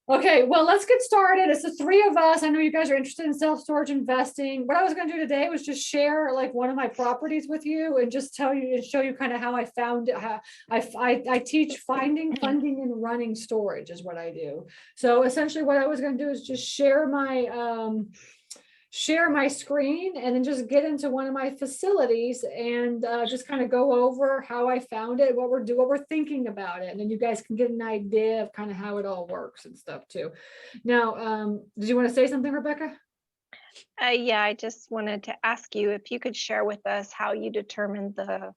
Okay, well, let's get started. It's the three of us. I know you guys are interested in self-storage investing. What I was going to do today was just share like one of my properties with you and just tell you and show you kind of how I found it. How I teach finding, funding, and running storage is what I do. So essentially what I was going to do is just share my screen and then just get into one of my facilities and just kind of go over how I found it, what we're thinking about it. And then you guys can get an idea of kind of how it all works and stuff too. Now, did you want to say something, Rebecca? Yeah, I just wanted to ask you if you could share with us how you determined the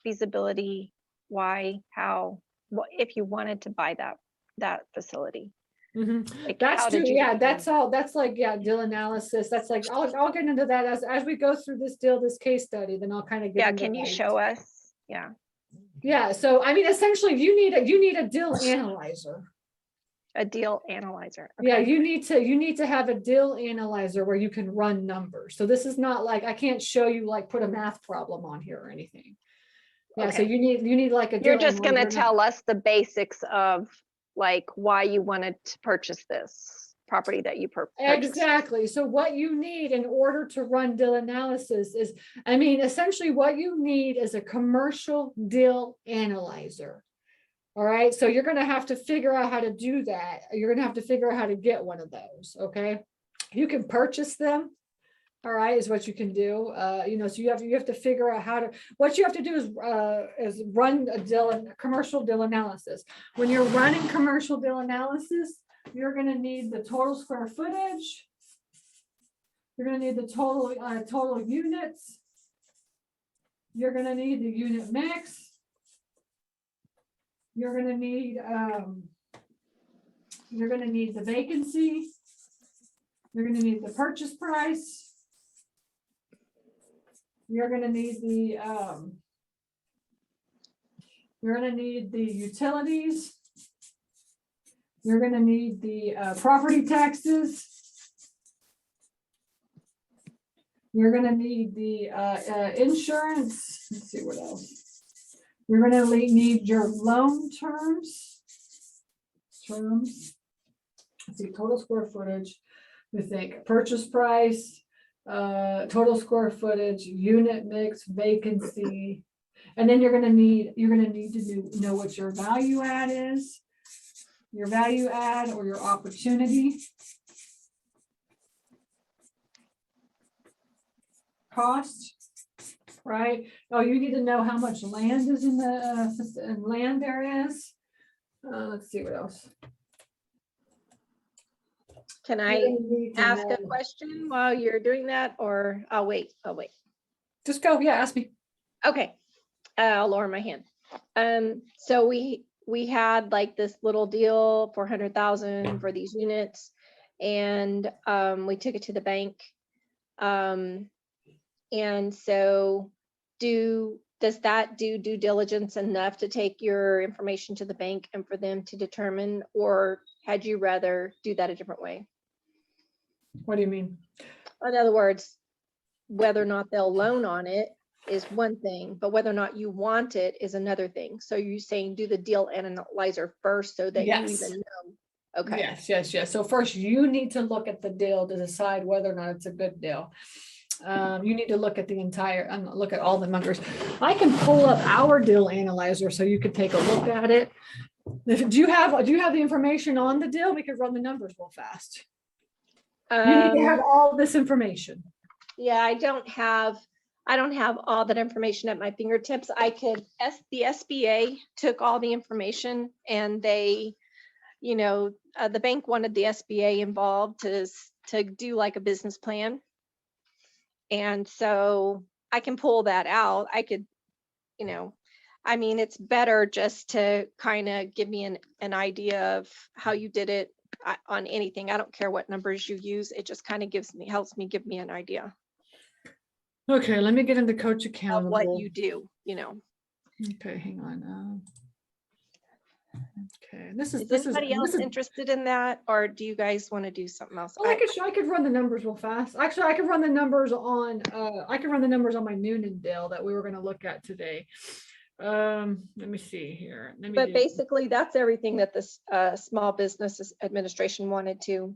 feasibility, why, how, what, if you wanted to buy that facility. Like, That's how true. did you Yeah, determine that's all. That's like, yeah, deal analysis. That's like, I'll get into that as we go through this case study, then I'll kind of get Yeah, into can you that. show us? Yeah, Yeah. So, I mean, essentially you need a deal analyzer. a deal analyzer. Yeah, Okay. you need to have a deal analyzer where you can run numbers. So this is not like, I can't show you like put a math problem on here or anything. Yeah, so Okay. you need like a You're deal just going to analyzer. tell us the basics of like why you wanted to purchase this property that you purchased. Exactly. So what you need in order to run deal analysis is, I mean, essentially what you need is a commercial deal analyzer. All right. So you're going to have to figure out how to do that. You're going to have to figure out how to get one of those. Okay. You can purchase them. All right, is what you can do. So you have to figure out how to. What you have to do is run a commercial deal analysis. When you're running commercial deal analysis, you're going to need the total square footage. You're going to need the total units. You're going to need the unit mix. You're going to need the vacancy. You're going to need the purchase price. You're going to need the utilities. You're going to need the property taxes. You're going to need the insurance. Let's see what else. You're going to need your loan terms. Let's see, total square footage. We think purchase price. Total square footage, unit mix, vacancy, and then you're going to need to know what your value add is, your value add or your opportunity cost, right? Oh, you need to know how much land is in the land there is. Let's see what else. Can I ask a question while you're doing that, or I'll wait? Just go. Yeah, ask me. Okay, I'll lower my hand. So we had like this little deal, 400,000 for these units, and we took it to the bank. And so does that do due diligence enough to take your information to the bank and for them to determine, or had you rather do that a different way? What do you mean? In other words, whether or not they'll loan on it is one thing, but whether or not you want it is another thing. So you're saying do the deal analyzer first so that you even know. Okay. Yes. So first you need to look at the deal to decide whether or not it's a good deal. You need to look at look at all the numbers. I can pull up our deal analyzer so you could take a look at it. Do you have the information on the deal? We could run the numbers real fast. You need to have all this information. Yeah, I don't have all that information at my fingertips. The SBA took all the information, and they, the bank wanted the SBA involved to do like a business plan. And so I can pull that out. I could, it's better just to kind of give me an idea of how you did it on anything. I don't care what numbers you use. It just kind of helps me give me an idea. Okay, let me get into Coach Accountable. Of what you do, Okay, hang on. Okay, is anybody else interested in that, or do you guys want to do something else? Well, I could run the numbers real fast. Actually, I could run the numbers on my Noonan deal that we were going to look at today. Let me see here. Let me But do- basically, that's everything that this Small Business Administration wanted to,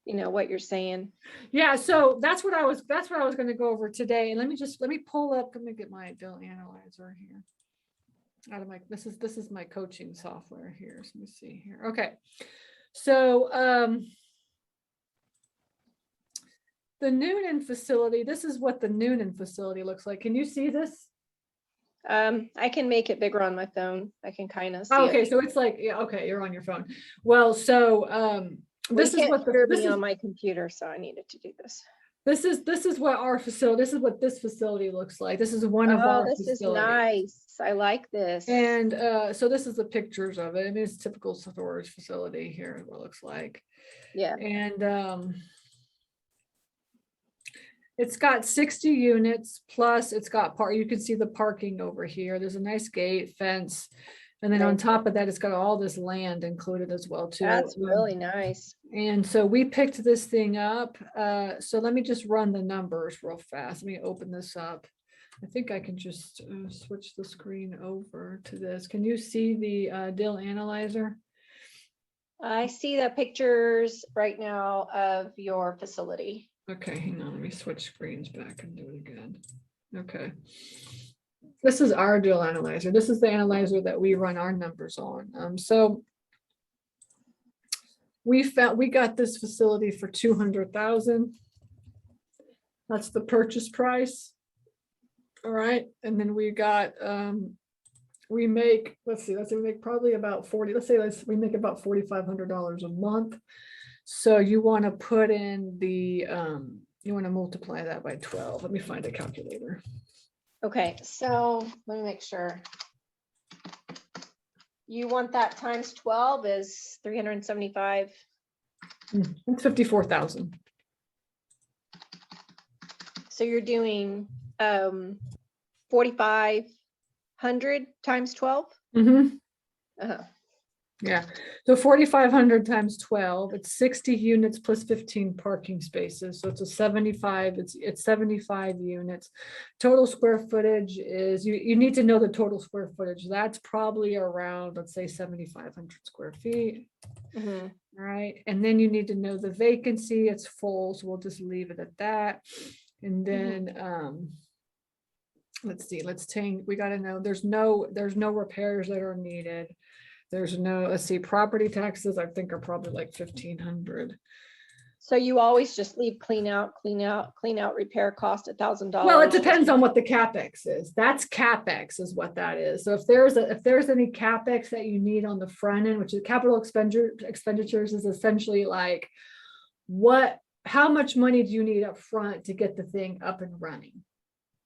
what you're saying. Yeah, so that's what I was going to go over today. And let me pull up, let me get my bill analyzer here. Out of my, this is my coaching software here. So let me see here. Okay. So the Noonan facility, this is what the Noonan facility looks like. Can you see this? I can make it bigger on my phone. I can kind of see Okay, it. so it's like, yeah, okay, you're on your phone. Well, so this is what hear me on my computer, so I needed to do this. This is what our facility, this is what this facility looks like. This is one of our this is facilities. nice. I like this. And so this is the pictures of it. I mean, it's a typical storage facility here, is what it looks like. Yeah. And it's got 60 units plus it's got you can see the parking over here. There's a nice gate, fence. And then on top of that, it's got all this land included as well too. That's really nice. And so we picked this thing up. So let me just run the numbers real fast. Let me open this up. I think I can just switch the screen over to this. Can you see the deal analyzer? I see the pictures right now of your facility. Okay, hang on. Let me switch screens back and do it again. Okay. This is our deal analyzer. This is the analyzer that we run our numbers on. So we got this facility for 200,000. That's the purchase price. All right, and then we got we make, let's see, we make probably about 40. We make about $4,500 a month. So you want to put in the you want to multiply that by 12. Let me find a calculator. Okay, so let me make sure. You want that times 12 is 375. It's 54,000. So you're doing 4,500 times 12. Yeah, so 4,500 times 12, it's 60 units plus 15 parking spaces. So it's a 75, it's 75 units. Total square footage is, you need to know the total square footage. That's probably around, let's say 7,500 square feet. All right, and then you need to know the vacancy, it's full, so we'll just leave it at that. And then let's see, we got to know there's no repairs that are needed. There's no, let's see, property taxes, I think are probably like 1,500. So you always just leave clean out, repair cost $1,000. Well, it depends on what the CapEx is. That's CapEx is what that is. So if there's any CapEx that you need on the front end, which is capital expenditures is essentially like how much money do you need up front to get the thing up and running?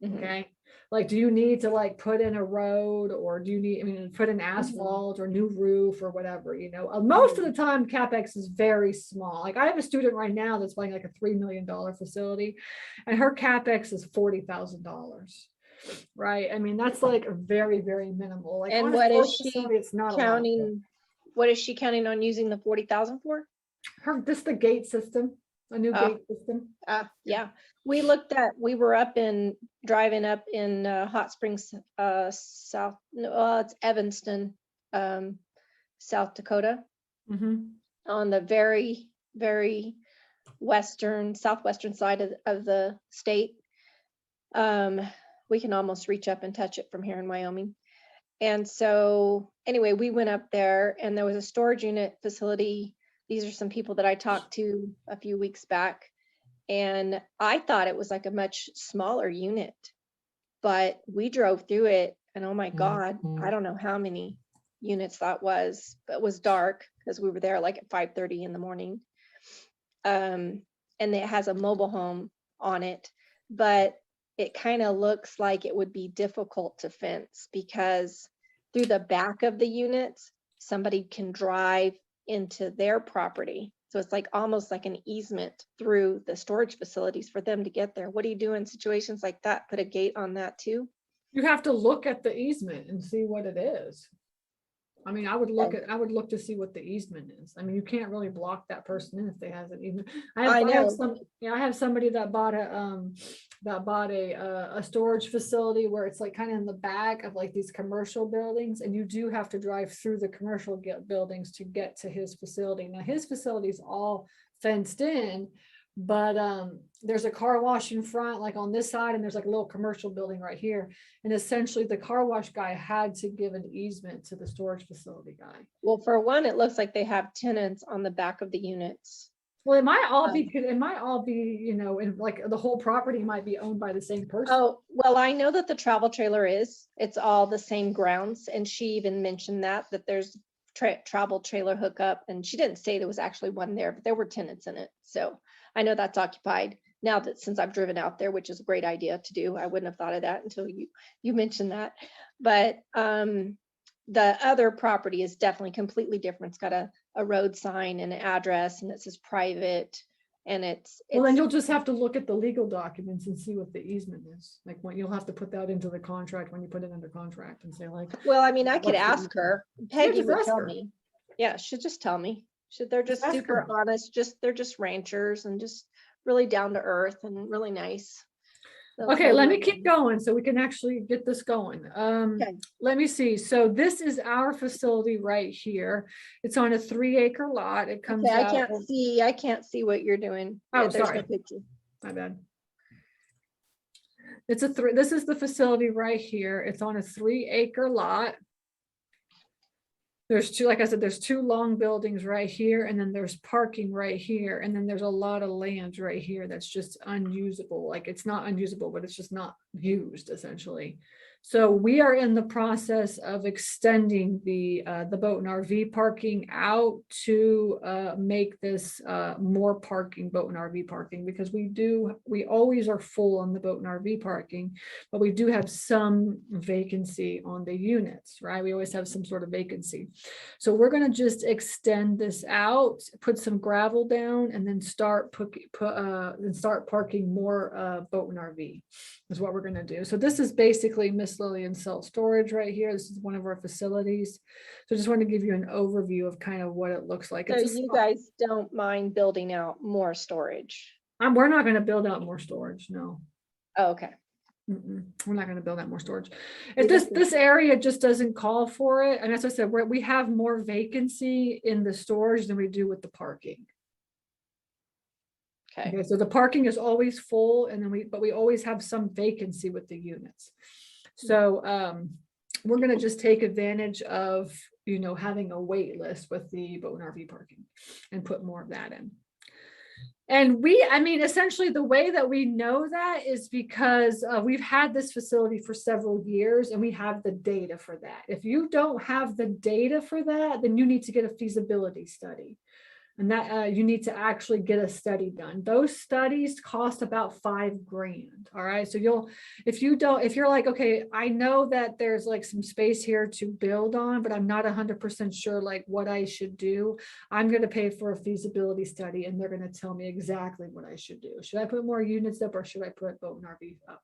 Okay. Like, do you need to like put in a road, or do you need, put in asphalt or new roof or whatever, most of the time CapEx is very small. Like I have a student right now that's buying like a $3 million facility and her CapEx is $40,000. Right. I mean, that's like a very, very minimal. Like, and what is she it's not counting? What is she counting on using the 40,000 for? This the gate system. A new gate system. Yeah, we were driving up in Hot Springs, South, it's Evanston, South Dakota, on the very, very southwestern side of the state. We can almost reach up and touch it from here in Wyoming. And so anyway, we went up there and there was a storage unit facility. These are some people that I talked to a few weeks back, and I thought it was like a much smaller unit, but we drove through it and oh my God, I don't know how many units that was, but it was dark because we were there like at 5:30 in the morning. And it has a mobile home on it, but it kind of looks like it would be difficult to fence because through the back of the units, somebody can drive into their property. So it's like almost like an easement through the storage facilities for them to get there. What do you do in situations like that? Put a gate on that too? You have to look at the easement and see what it is. I mean, I would look to see what the easement is. I mean, you can't really block that person in if they hasn't even. I know. I have somebody that bought a storage facility where it's like kind of in the back of like these commercial buildings, and you do have to drive through the commercial buildings to get to his facility. Now his facility is all fenced in, but there's a car wash in front, like on this side, and there's like a little commercial building right here. And essentially the car wash guy had to give an easement to the storage facility guy. Well, for one, it looks like they have tenants on the back of the units. Well, it might all be, you know, in like the whole property might be owned by the same person. Oh, well, I know that the travel trailer it's all the same grounds. And she even mentioned that there's travel trailer hookup, and she didn't say there was actually one there, but there were tenants in it. So I know that's occupied now, that since I've driven out there, which is a great idea to do. I wouldn't have thought of that until you mentioned that. But the other property is definitely completely different. It's got a road sign and an address, and it says private, and it's well, then you'll just have to look at the legal documents and see what the easement is. Like, when you'll have to put that into the contract when you put it under contract and say like. Well, I mean, I could ask her. Peggy would tell her. me. Yeah, she'll just tell me. They're just super honest. They're just ranchers and just really down to earth and really nice. Okay, let me keep going so we can actually get this going. Okay. Let me see. So this is our facility right here. It's on a 3-acre lot. It comes Okay, out. I can't see what you're doing. Oh, Yeah, there's sorry. no picture. My bad. This is the facility right here. It's on a 3-acre lot. There's two, like I said, there's 2 long buildings right here, and then there's parking right here, and then there's a lot of land right here that's just unusable. Like, it's not unusable, but it's just not used essentially. So we are in the process of extending the boat and RV parking out to make this more parking, boat and RV parking, because we always are full on the boat and RV parking, but we do have some vacancy on the units, right? We always have some sort of vacancy. So we're going to just extend this out, put some gravel down, and then start parking more boat and RV is what we're going to do. So this is basically Miss Lillian's self-storage right here. This is one of our facilities. So I just want to give you an overview of kind of what it looks like. So you guys don't mind building out more storage? We're not going to build out more storage. No. Oh, okay. We're not going to build out more storage. If this area just doesn't call for it. And as I said, we have more vacancy in the storage than we do with the parking. Okay, so the parking is always full, and then we always have some vacancy with the units. So we're going to just take advantage of, you know, having a wait list with the boat and RV parking and put more of that in. And I mean, essentially the way that we know that is because we've had this facility for several years, and we have the data for that. If you don't have the data for that, then you need to get a feasibility study. And that you need to actually get a study done. Those studies cost about $5,000. All right. So if you're like, okay, I know that there's like some space here to build on, but I'm not 100% sure like what I should do. I'm going to pay for a feasibility study, and they're going to tell me exactly what I should do. Should I put more units up, or should I put boat and RV up?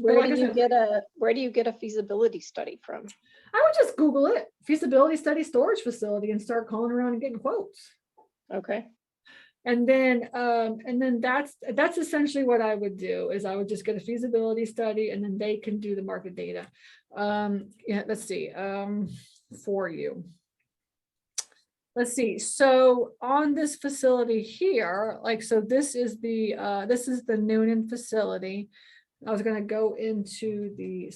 Where do you get a feasibility study from? I would just Google it, feasibility study storage facility, and start calling around and getting quotes. Okay. And then that's essentially what I would do, is I would just get a feasibility study, and then they can do the market data. Yeah, let's see, for you. Let's see. So on this facility here, like, so this is the Noonan facility. I was going to go into the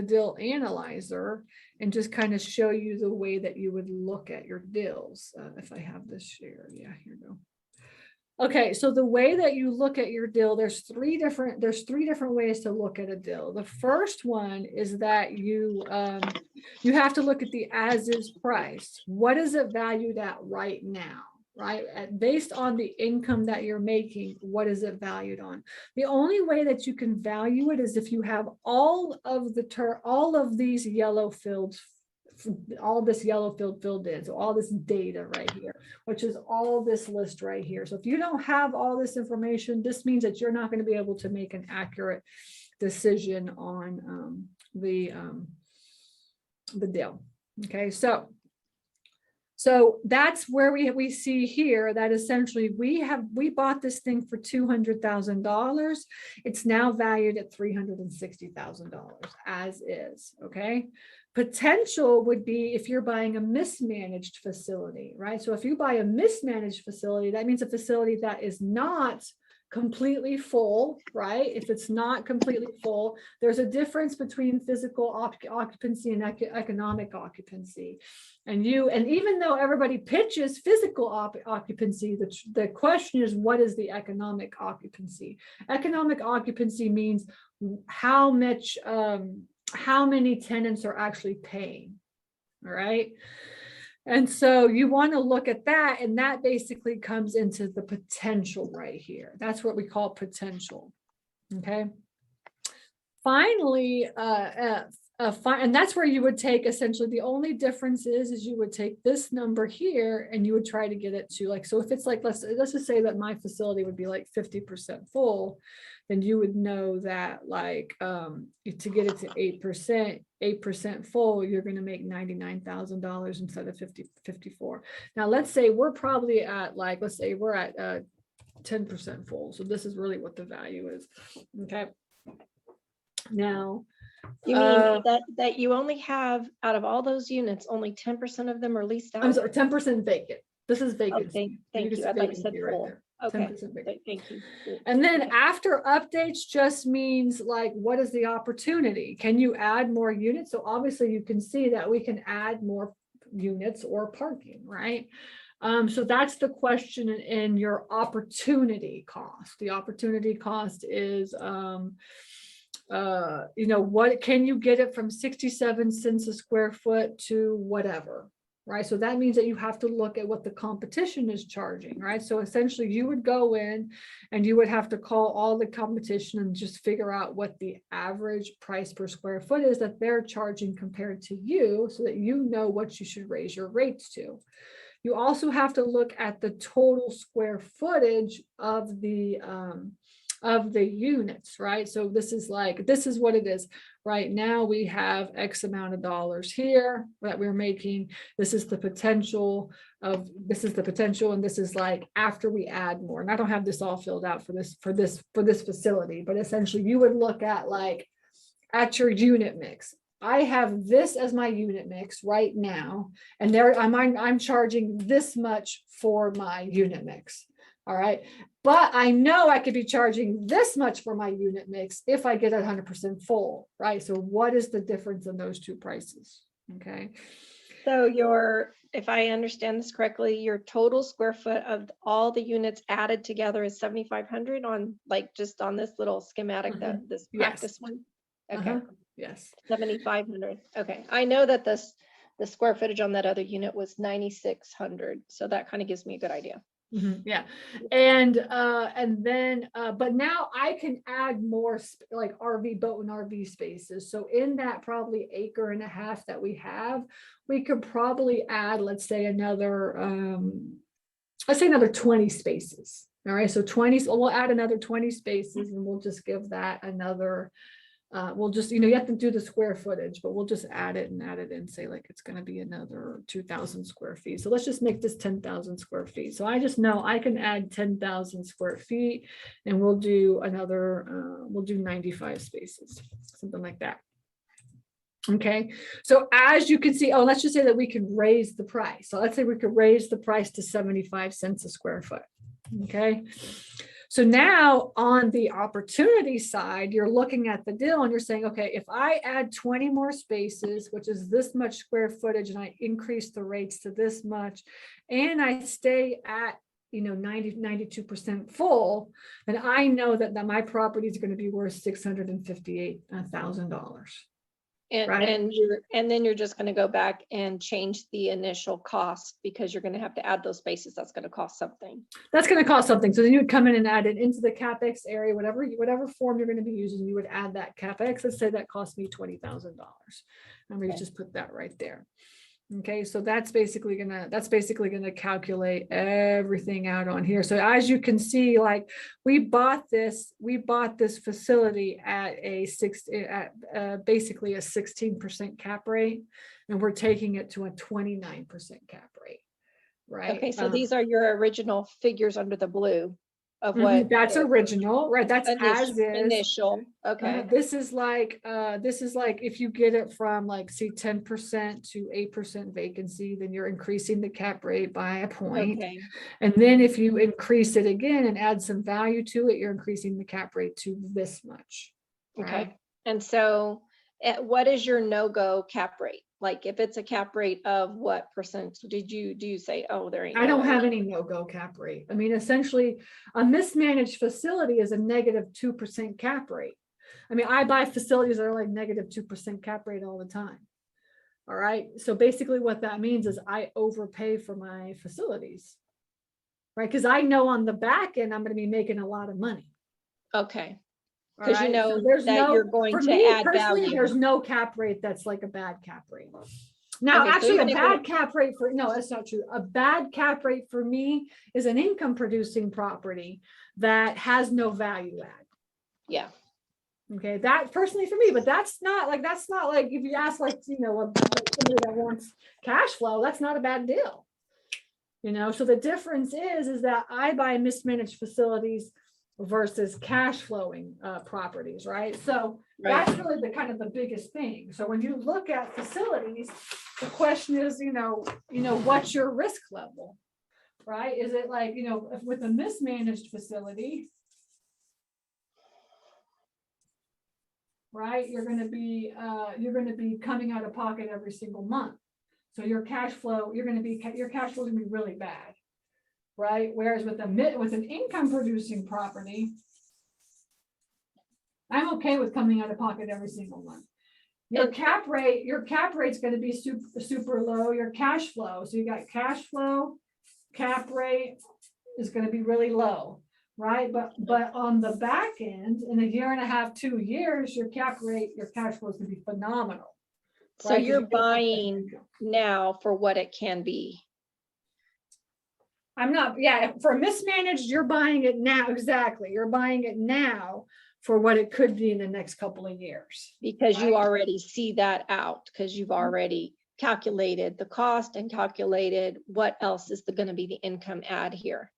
deal analyzer and just kind of show you the way that you would look at your deals. If I have this share, yeah, here we go. Okay, so the way that you look at your deal, there's three different ways to look at a deal. The first one is that you have to look at the as is price. What is it valued at right now? Right? Based on the income that you're making, what is it valued on? The only way that you can value it is if you have all of these yellow fields, all this yellow field filled in. So all this data right here, which is all this list right here. So if you don't have all this information, this means that you're not going to be able to make an accurate decision on the deal. Okay, so that's where we see here that essentially we bought this thing for $200,000. It's now valued at $360,000 as is. Okay. Potential would be if you're buying a mismanaged facility, right? So if you buy a mismanaged facility, that means a facility that is not completely full, right? If it's not completely full, there's a difference between physical occupancy and economic occupancy. And even though everybody pitches physical occupancy, the question is, what is the economic occupancy? Economic occupancy means how many tenants are actually paying. All right. And so you want to look at that, and that basically comes into the potential right here. That's what we call potential. Okay. Finally, and that's where you would take essentially the only difference is you would take this number here and you would try to get it to like, so if it's like, let's just say that my facility would be like 50% full, then you would know that like to get it to 8% full, you're going to make $99,000 instead of 54. Now let's say we're probably at like, let's say we're at 10% full. So this is really what the value is. Okay. Now, you mean that you only have, out of all those units, only 10% of them are leased out? I'm sorry, 10% vacant. This is vacant. Oh, thank you. I thought you said full. Okay. Thank you. And then after updates just means like, what is the opportunity? Can you add more units? So obviously you can see that we can add more units or parking, right? So that's the question in your opportunity cost. The opportunity cost is, what can you get it from 67 cents a square foot to whatever, right? So that means that you have to look at what the competition is charging, right? So essentially you would go in and you would have to call all the competition and just figure out what the average price per square foot is that they're charging compared to you, so that you know what you should raise your rates to. You also have to look at the total square footage of the units, right? So this is what it is. Right now we have X amount of dollars here that we're making. This is the potential, and this is like after we add more. And I don't have this all filled out for this facility, but essentially you would look at like at your unit mix. I have this as my unit mix right now, and I'm charging this much for my unit mix. All right. But I know I could be charging this much for my unit mix if I get 100% full, right? So what is the difference in those two prices? Okay. So if I understand this correctly, your total square foot of all the units added together is 7,500 on like just on this little schematic, this practice one. Okay. Yes. 7,500. Okay. I know that the square footage on that other unit was 9,600. So that kind of gives me a good idea. Yeah. And then but now I can add more like RV boat and RV spaces. So in that probably acre and a half that we have, we could probably add, let's say another 20 spaces. All right. So we'll add another 20 spaces, and we'll just give that another we'll just, you have to do the square footage, but we'll just add it and say like it's going to be another 2,000 square feet. So let's just make this 10,000 square feet. So I just know I can add 10,000 square feet, and we'll do 95 spaces, something like that. Okay, so as you can see, let's just say that we can raise the price. So let's say we could raise the price to 75 cents a square foot. Okay. So now on the opportunity side, you're looking at the deal and you're saying, okay, if I add 20 more spaces, which is this much square footage, and I increase the rates to this much, and I stay at 92% full, then I know that my property is going to be worth $658,000. And, right? and then you're just going to go back and change the initial cost, because you're going to have to add those spaces. That's going to cost something. That's going to cost something. So then you would come in and add it into the CapEx area, whatever form you're going to be using, you would add that CapEx. Let's say that cost me $20,000. And we just put that right there. Okay, so that's basically gonna calculate everything out on here. So as you can see, like we bought this facility at basically a 16% cap rate. and we're taking it to a 29% cap rate, right? Okay, so these are your original figures under the blue of Mhm, what that's original, right? That's as is. initial, okay, This is like if you get it from like, see, 10% to 8% vacancy, then you're increasing the cap rate by a point. okay, And then if you increase it again and add some value to it, you're increasing the cap rate to this much. okay. Right? And so what is your no-go cap rate? Like if it's a cap rate of what percent do you say, oh, there ain't I no don't way? have any no-go cap rate. I mean, essentially, a mismanaged facility is a -2% cap rate. I mean, I buy facilities that are like -2% cap rate all the time. All right. So basically what that means is I overpay for my facilities, right? Because I know on the back end, I'm going to be making a lot of money. Okay, All because you right. So know there's that you're going for to me add personally, value. there's no cap rate that's like a bad cap rate. Now, Okay, so actually, a even if bad cap rate for, no, that's not true. A bad cap rate for me is an income producing property that has no value add. Yeah, Okay, that personally for me, but that's not like if you ask like, somebody that wants cash flow, that's not a bad deal. So the difference is that I buy mismanaged facilities versus cash flowing properties, right? So right. that's really the kind of the biggest thing. So when you look at facilities, the question is, what's your risk level, right? Is it like, if with a mismanaged facility, right, you're going to be coming out of pocket every single month. So your cash flow is going to be really bad, right? Whereas with an income producing property, I'm okay with coming out of pocket every single month. Your cap rate's going to be super low. Your cash flow, so you got cash flow, cap rate is going to be really low, right? But on the back end, in a year and a half, 2 years, your cap rate, your cash flow is going to be phenomenal. So you're buying now for what it can be. I'm not, yeah, for mismanaged, you're buying it now. Exactly. You're buying it now for what it could be in the next couple of years. Because you already see that out, because you've already calculated the cost and calculated what else is going to be the income add here.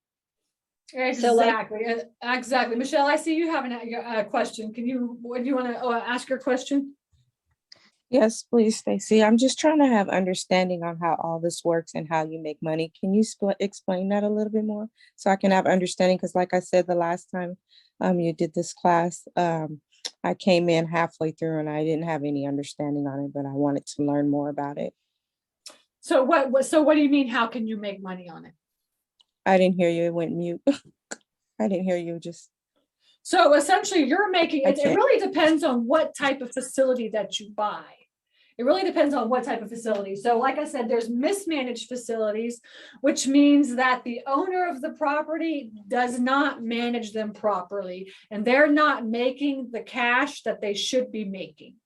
Exactly. So exactly. Michelle, I see you have a question. Do you want to ask your question? Yes, please, Stacy. I'm just trying to have understanding on how all this works and how you make money. Can you explain that a little bit more so I can have understanding? Because like I said, the last time you did this class, I came in halfway through and I didn't have any understanding on it, but I wanted to learn more about it. So what do you mean? How can you make money on it? I didn't hear you. It went mute. I didn't hear you. So essentially you're making it really depends on what type of facility that you buy. It really depends on what type of facility. So like I said, there's mismanaged facilities, which means that the owner of the property does not manage them properly, and they're not making the cash that they should be making.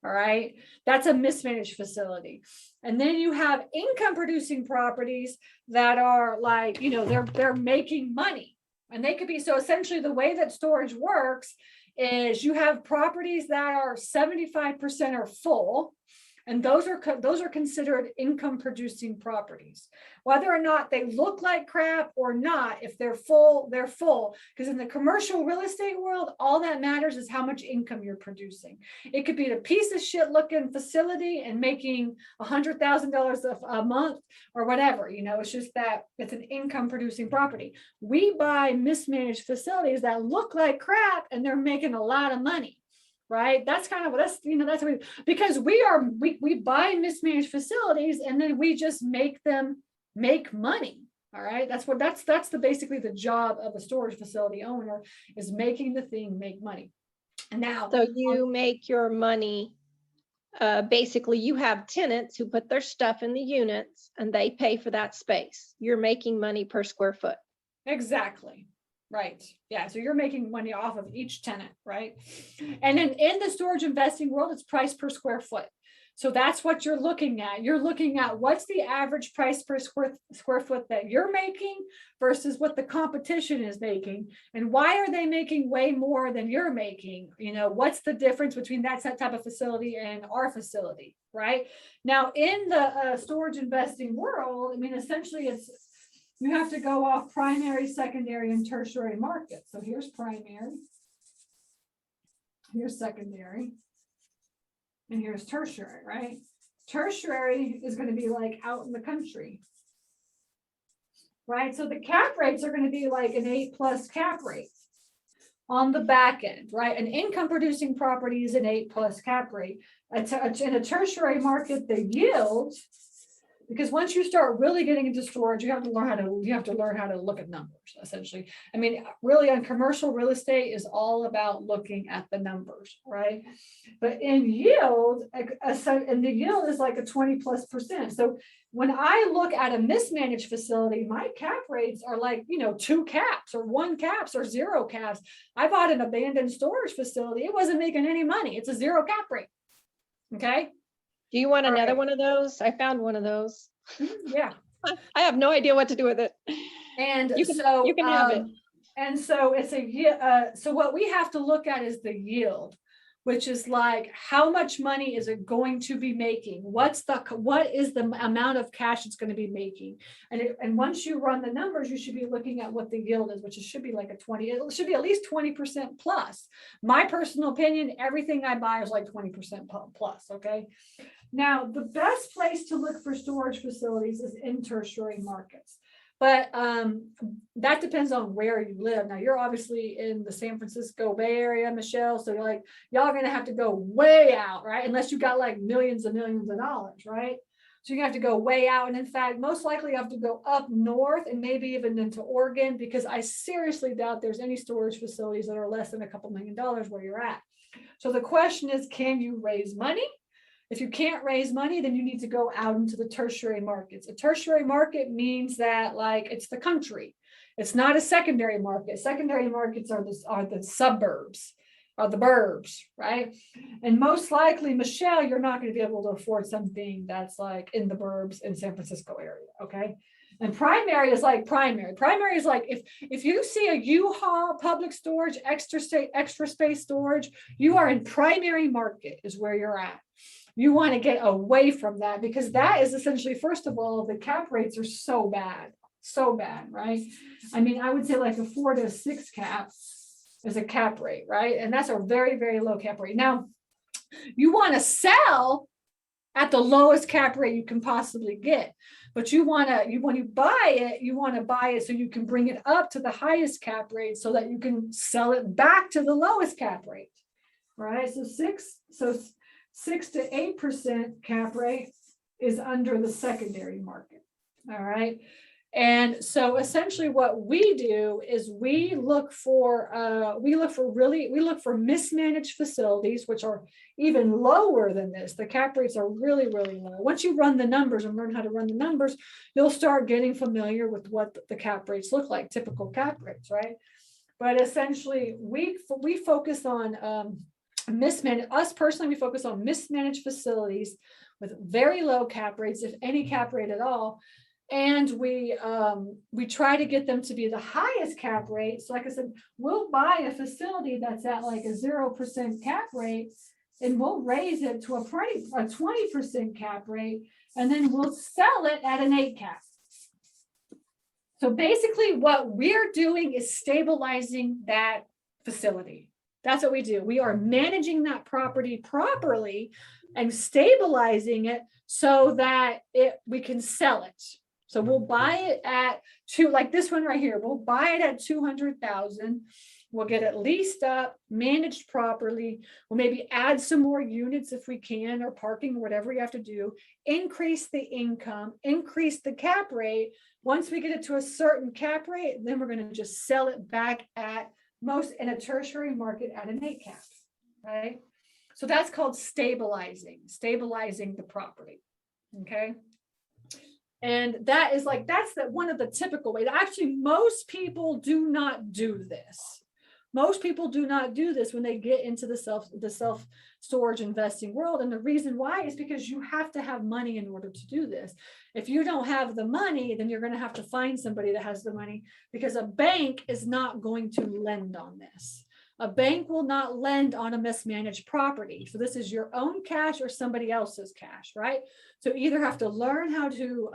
All right. That's a mismanaged facility. And then you have income producing properties that are like, they're making money. And they could be, so essentially the way that storage works is you have properties that are 75% are full, and those are considered income producing properties. Whether or not they look like crap or not, if they're full, they're full. Because in the commercial real estate world, all that matters is how much income you're producing. It could be a piece of shit looking facility and making $100,000 a month or whatever. It's just that it's an income producing property. We buy mismanaged facilities that look like crap and they're making a lot of money. Right. That's kind of because we buy mismanaged facilities and then we just make them make money. All right. That's basically the job of a storage facility owner, is making the thing make money. And now, so you make your money. Basically, you have tenants who put their stuff in the units and they pay for that space. You're making money per square foot. Exactly. Right. Yeah. So you're making money off of each tenant, right? And then in the storage investing world, it's price per square foot. So that's what you're looking at. You're looking at what's the average price per square foot that you're making versus what the competition is making. And why are they making way more than you're making? You know, what's the difference between that type of facility and our facility, right? Now, in the storage investing world, I mean, essentially you have to go off primary, secondary, and tertiary market. So here's primary, here's secondary, and here's tertiary, right? Tertiary is going to be like out in the country, right? So the cap rates are going to be like an 8+ cap rate on the back end, right? An income producing property is an 8+ cap rate. In a tertiary market, the yield, because once you start really getting into storage, you have to learn how to look at numbers, essentially. I mean, really on commercial real estate is all about looking at the numbers, right? But in yield, and the yield is like a 20+%. So when I look at a mismanaged facility, my cap rates are like, 2 caps or 1 caps or 0 caps. I bought an abandoned storage facility. It wasn't making any money. It's a 0 cap rate. Okay. Do you want All another right. one of those? I found one of those. Yeah. I have no idea what to do with it. And you can have it. And so it's so what we have to look at is the yield, which is like, how much money is it going to be making? What is the amount of cash it's going to be making? And once you run the numbers, you should be looking at what the yield is, which it should be like it should be at least 20% plus. My personal opinion, everything I buy is like 20% plus. Okay. Now, the best place to look for storage facilities is in tertiary markets. But that depends on where you live. Now, you're obviously in the San Francisco Bay Area, Michelle. So you're like, y'all are going to have to go way out, right? Unless you got like millions and millions of dollars, right? So you have to go way out. And in fact, most likely you have to go up north and maybe even into Oregon, because I seriously doubt there's any storage facilities that are less than a couple $1 million where you're at. So the question is, can you raise money? If you can't raise money, then you need to go out into the tertiary markets. A tertiary market means that like it's the country. It's not a secondary market. Secondary markets are the suburbs, are the burbs, right? And most likely, Michelle, you're not going to be able to afford something that's like in the burbs in San Francisco area, okay? And primary is like primary. Primary is like if you see a U-Haul public storage, extra space storage, you are in primary market is where you're at. You want to get away from that, because that is essentially, first of all, the cap rates are so bad, right? I mean, I would say like a 4 to 6 cap is a cap rate, right? And that's a very, very low cap rate. Now, you want to sell at the lowest cap rate you can possibly get, but when you buy it, you want to buy it so you can bring it up to the highest cap rate so that you can sell it back to the lowest cap rate, right? So 6 to 8% cap rate is under the secondary market. All right. And so essentially what we do is we look for mismanaged facilities, which are even lower than this. The cap rates are really, really low. Once you run the numbers and learn how to run the numbers, you'll start getting familiar with what the cap rates look like, typical cap rates, right? But essentially we focus on us personally, we focus on mismanaged facilities with very low cap rates, if any cap rate at all. And we try to get them to be the highest cap rate. So like I said, we'll buy a facility that's at like a 0% cap rate, and we'll raise it to a 20% cap rate, and then we'll sell it at an 8 cap. So basically what we're doing is stabilizing that facility. That's what we do. We are managing that property properly and stabilizing it so that we can sell it. So we'll buy it at like this one right here. We'll buy it at $200,000. We'll get it leased up, managed properly. We'll maybe add some more units if we can, or parking, or whatever you have to do. Increase the income, increase the cap rate. Once we get it to a certain cap rate, then we're going to just sell it back at most in a tertiary market at an 8 cap, right? So that's called stabilizing the property, okay? And that's one of the typical ways. Actually, most people do not do this. Most people do not do this when they get into the self storage investing world. And the reason why is because you have to have money in order to do this. If you don't have the money, then you're going to have to find somebody that has the money, because a bank is not going to lend on this. A bank will not lend on a mismanaged property. So this is your own cash or somebody else's cash, right? So either have to learn how to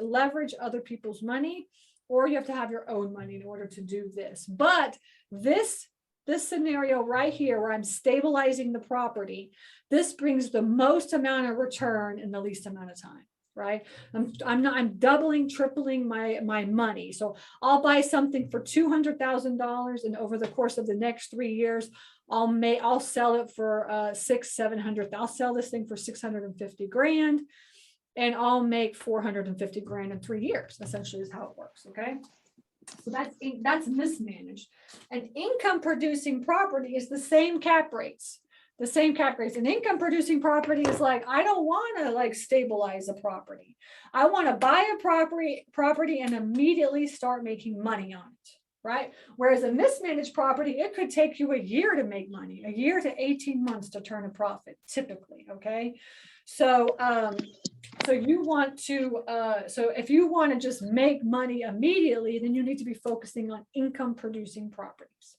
leverage other people's money, or you have to have your own money in order to do this. But this scenario right here, where I'm stabilizing the property, this brings the most amount of return in the least amount of time, right? I'm doubling, tripling my money. So I'll buy something for $200,000, and over the course of the next 3 years, I'll sell it for $600,000-$700,000. I'll sell this thing for $650,000. And I'll make $450,000 in 3 years, essentially is how it works. Okay. So that's mismanaged. And income producing property is the same cap rates. An income producing property is like, I don't want to like stabilize a property. I want to buy a property and immediately start making money on it. Right. Whereas a mismanaged property, it could take you a year to make money, a year to 18 months to turn a profit, typically. Okay. So, so if you want to just make money immediately, then you need to be focusing on income producing properties.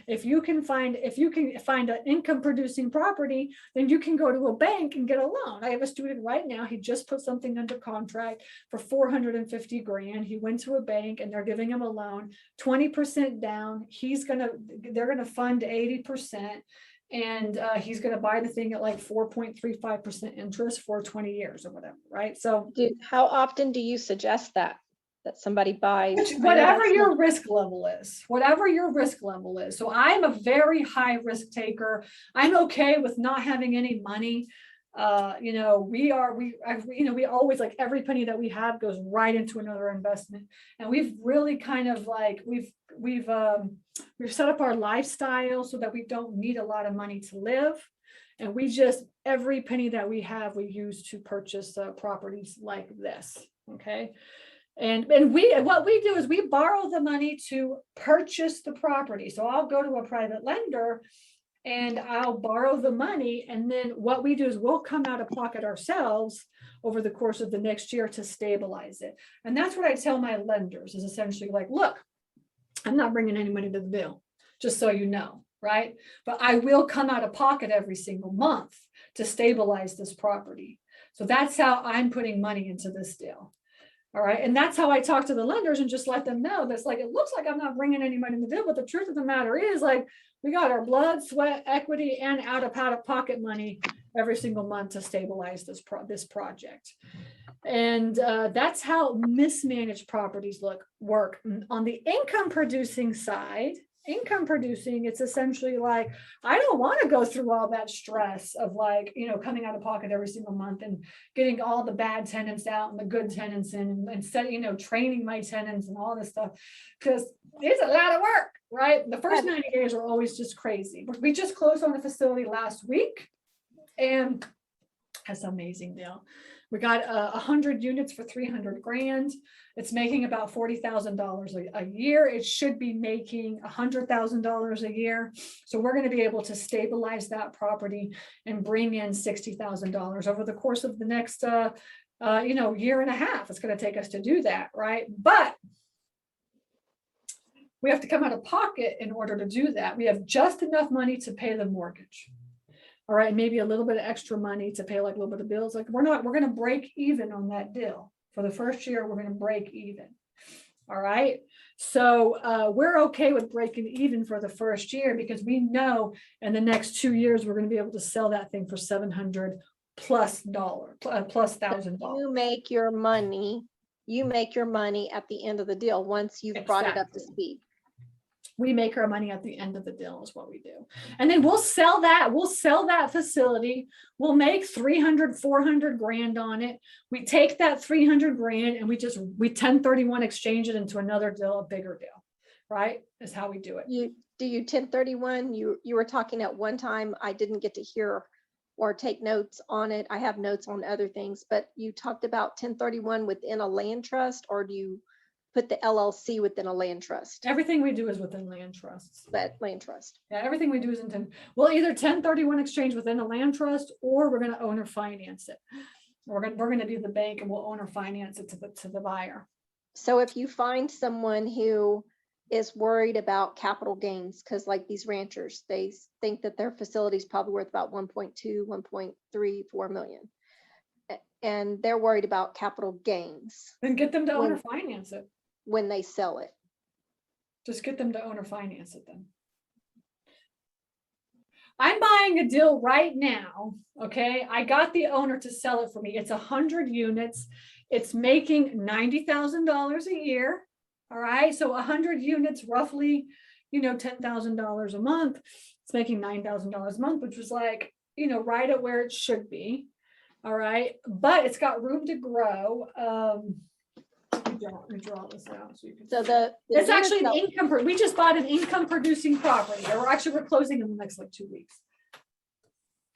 If you can find an income producing property, then you can go to a bank and get a loan. I have a student right now. He just put something under contract for $450,000. He went to a bank and they're giving him a loan, 20% down. They're going to fund 80%. And he's going to buy the thing at like 4.35% interest for 20 years or whatever, right? So How often do you suggest that somebody buys? Whatever your risk level is. So I'm a very high risk taker. I'm okay with not having any money. We always, like, every penny that we have goes right into another investment. And we've really kind of like, we've set up our lifestyle so that we don't need a lot of money to live. And every penny that we have, we use to purchase properties like this. Okay. And what we do is we borrow the money to purchase the property. So I'll go to a private lender and I'll borrow the money. And then what we do is we'll come out of pocket ourselves over the course of the next year to stabilize it. And that's what I tell my lenders, is essentially like, look, I'm not bringing any money to the bill, just so you know, right? But I will come out of pocket every single month to stabilize this property. So that's how I'm putting money into this deal. All right. And that's how I talk to the lenders and just let them know that's like, it looks like I'm not bringing any money in the deal, but the truth of the matter is, like, we got our blood, sweat, equity, and out of pocket money every single month to stabilize this project. And that's how mismanaged properties work. On the income producing side, it's essentially like, I don't want to go through all that stress of, like, coming out of pocket every single month and getting all the bad tenants out and the good tenants in, and training my tenants and all this stuff, because it's a lot of work, right? The first 90 days are always just crazy. We just closed on a facility last week, and that's an amazing deal. We got 100 units for $300,000. It's making about $40,000 a year. It should be making $100,000 a year. So we're going to be able to stabilize that property and bring in $60,000 over the course of the next, year and a half. It's going to take us to do that, right? But we have to come out of pocket in order to do that. We have just enough money to pay the mortgage. All right, maybe a little bit of extra money to pay like a little bit of bills. Like, we're going to break even on that deal. For the first year, we're going to break even. All right. So we're okay with breaking even for the first year, because we know in the next 2 years, we're going to be able to sell that thing for $700 plus $1,000. You make your money at the end of the deal once you've brought it up to speed. We make our money at the end of the deal is what we do. And then we'll sell that facility. We'll make $300,000-$400,000 on it. We take that $300,000 and we 1031 exchange it into another deal, a bigger deal, right? Is how we do it. Do you 1031? You were talking at one time, I didn't get to hear or take notes on it. I have notes on other things, but you talked about 1031 within a land trust, or do you put the LLC within a land trust, Everything we do is within land trusts. that land trust. Yeah, everything we do is we'll either 1031 exchange within a land trust, or we're going to owner finance it. We're going to do the bank and we'll owner finance it to the buyer. So if you find someone who is worried about capital gains, because like these ranchers, they think that their facility is probably worth about 1.2, 1.34 million. And they're worried about capital gains Then get them to When- owner finance it. when they sell it. Just get them to owner finance it then. I'm buying a deal right now, okay? I got the owner to sell it for me. It's 100 units. It's making $90,000 a year, all right? So 100 units, roughly, $10,000 a month. It's making $9,000 a month, which was like, right at where it should be, all right? But it's got room to grow. Let me draw this out so you can. So see. the It's units actually an that- income, we just bought an income producing property. We're closing in the next like 2 weeks.